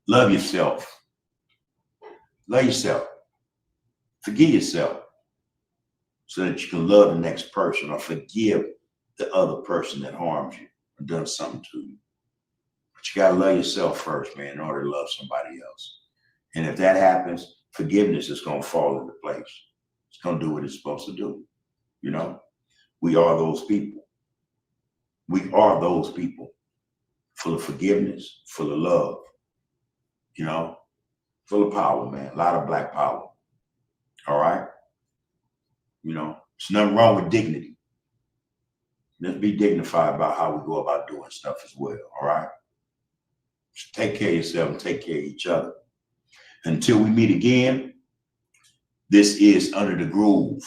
love yourself. Love yourself. Forgive yourself so that you can love the next person or forgive the other person that harms you or done something to you. But you got to love yourself first, man, in order to love somebody else. And if that happens, forgiveness is going to fall into place. It's going to do what it's supposed to do. You know, we are those people. We are those people full of forgiveness, full of love, you know, full of power, man. A lot of black power. All right. You know, there's nothing wrong with dignity. Let's be dignified about how we go about doing stuff as well. All right. Just take care of yourself and take care of each other. Until we meet again, this is Under the Groove,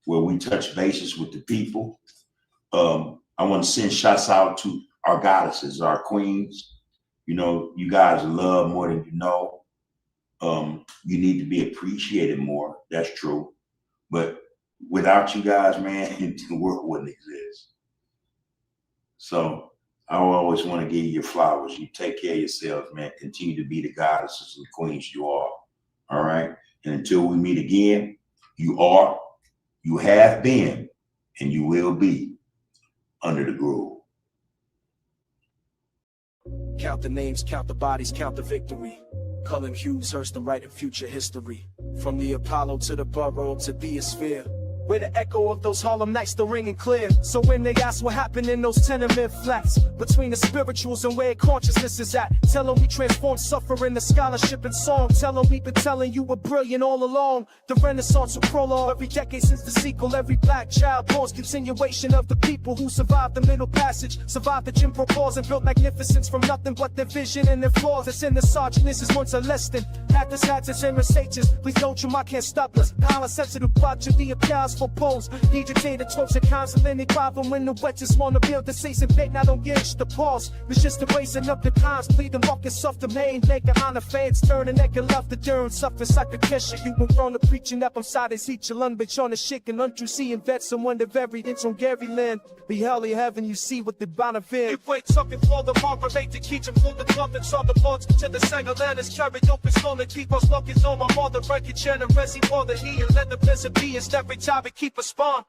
where we touch bases with the people. I want to send shots out to our goddesses, our queens. You know, you guys love more than you know. You need to be appreciated more. That's true. But without you guys, man, the world wouldn't exist. So I always want to give you your flowers. You take care of yourselves, man. Continue to be the goddesses and queens you are. All right. And until we meet again, you are, you have been, and you will be Under the Groove. Count the names, count the bodies, count the victory. Cullen Hughes, Hearst, and writing future history. From the Apollo to the borough to the sphere. Where the echo of those Harlem nights still ringing clear. So when they ask what happened in those tenement flats, between the spirituals and where consciousness is at, tell them we transformed suffering to scholarship and song. Tell them we've been telling you we're brilliant all along. The Renaissance will prologue every decade since the sequel. Every black child born's continuation of the people who survived the Middle Passage, survived the Jim Crow laws, and built magnificence from nothing but their vision and their flaws. That's in the sergeant. This is once a less than had this and Mercedes. Please don't you, I can't stop us. Power sensitive plot to the applause for polls. Need your data, talks and counsel any problem when the wet just wanna build the season bait. Now don't get the pause. It's just the raising up the cons. Plead the markets off the main. Make it honor fans. Turn the neck and love the dirt. Suffer like a kesha. You went from the preaching up on side is each alone, but on the shit and untrue seeing vets. Someone the very it's on Gary Land. Be hell in heaven, you see what the bonafide. If wait talking for the marker, make the key to pull the club and saw the boats to the single land is carried open slowly. Keep us looking on my mother, break it, generous, he more than he and let the peasant be. It's every time we keep a spawn.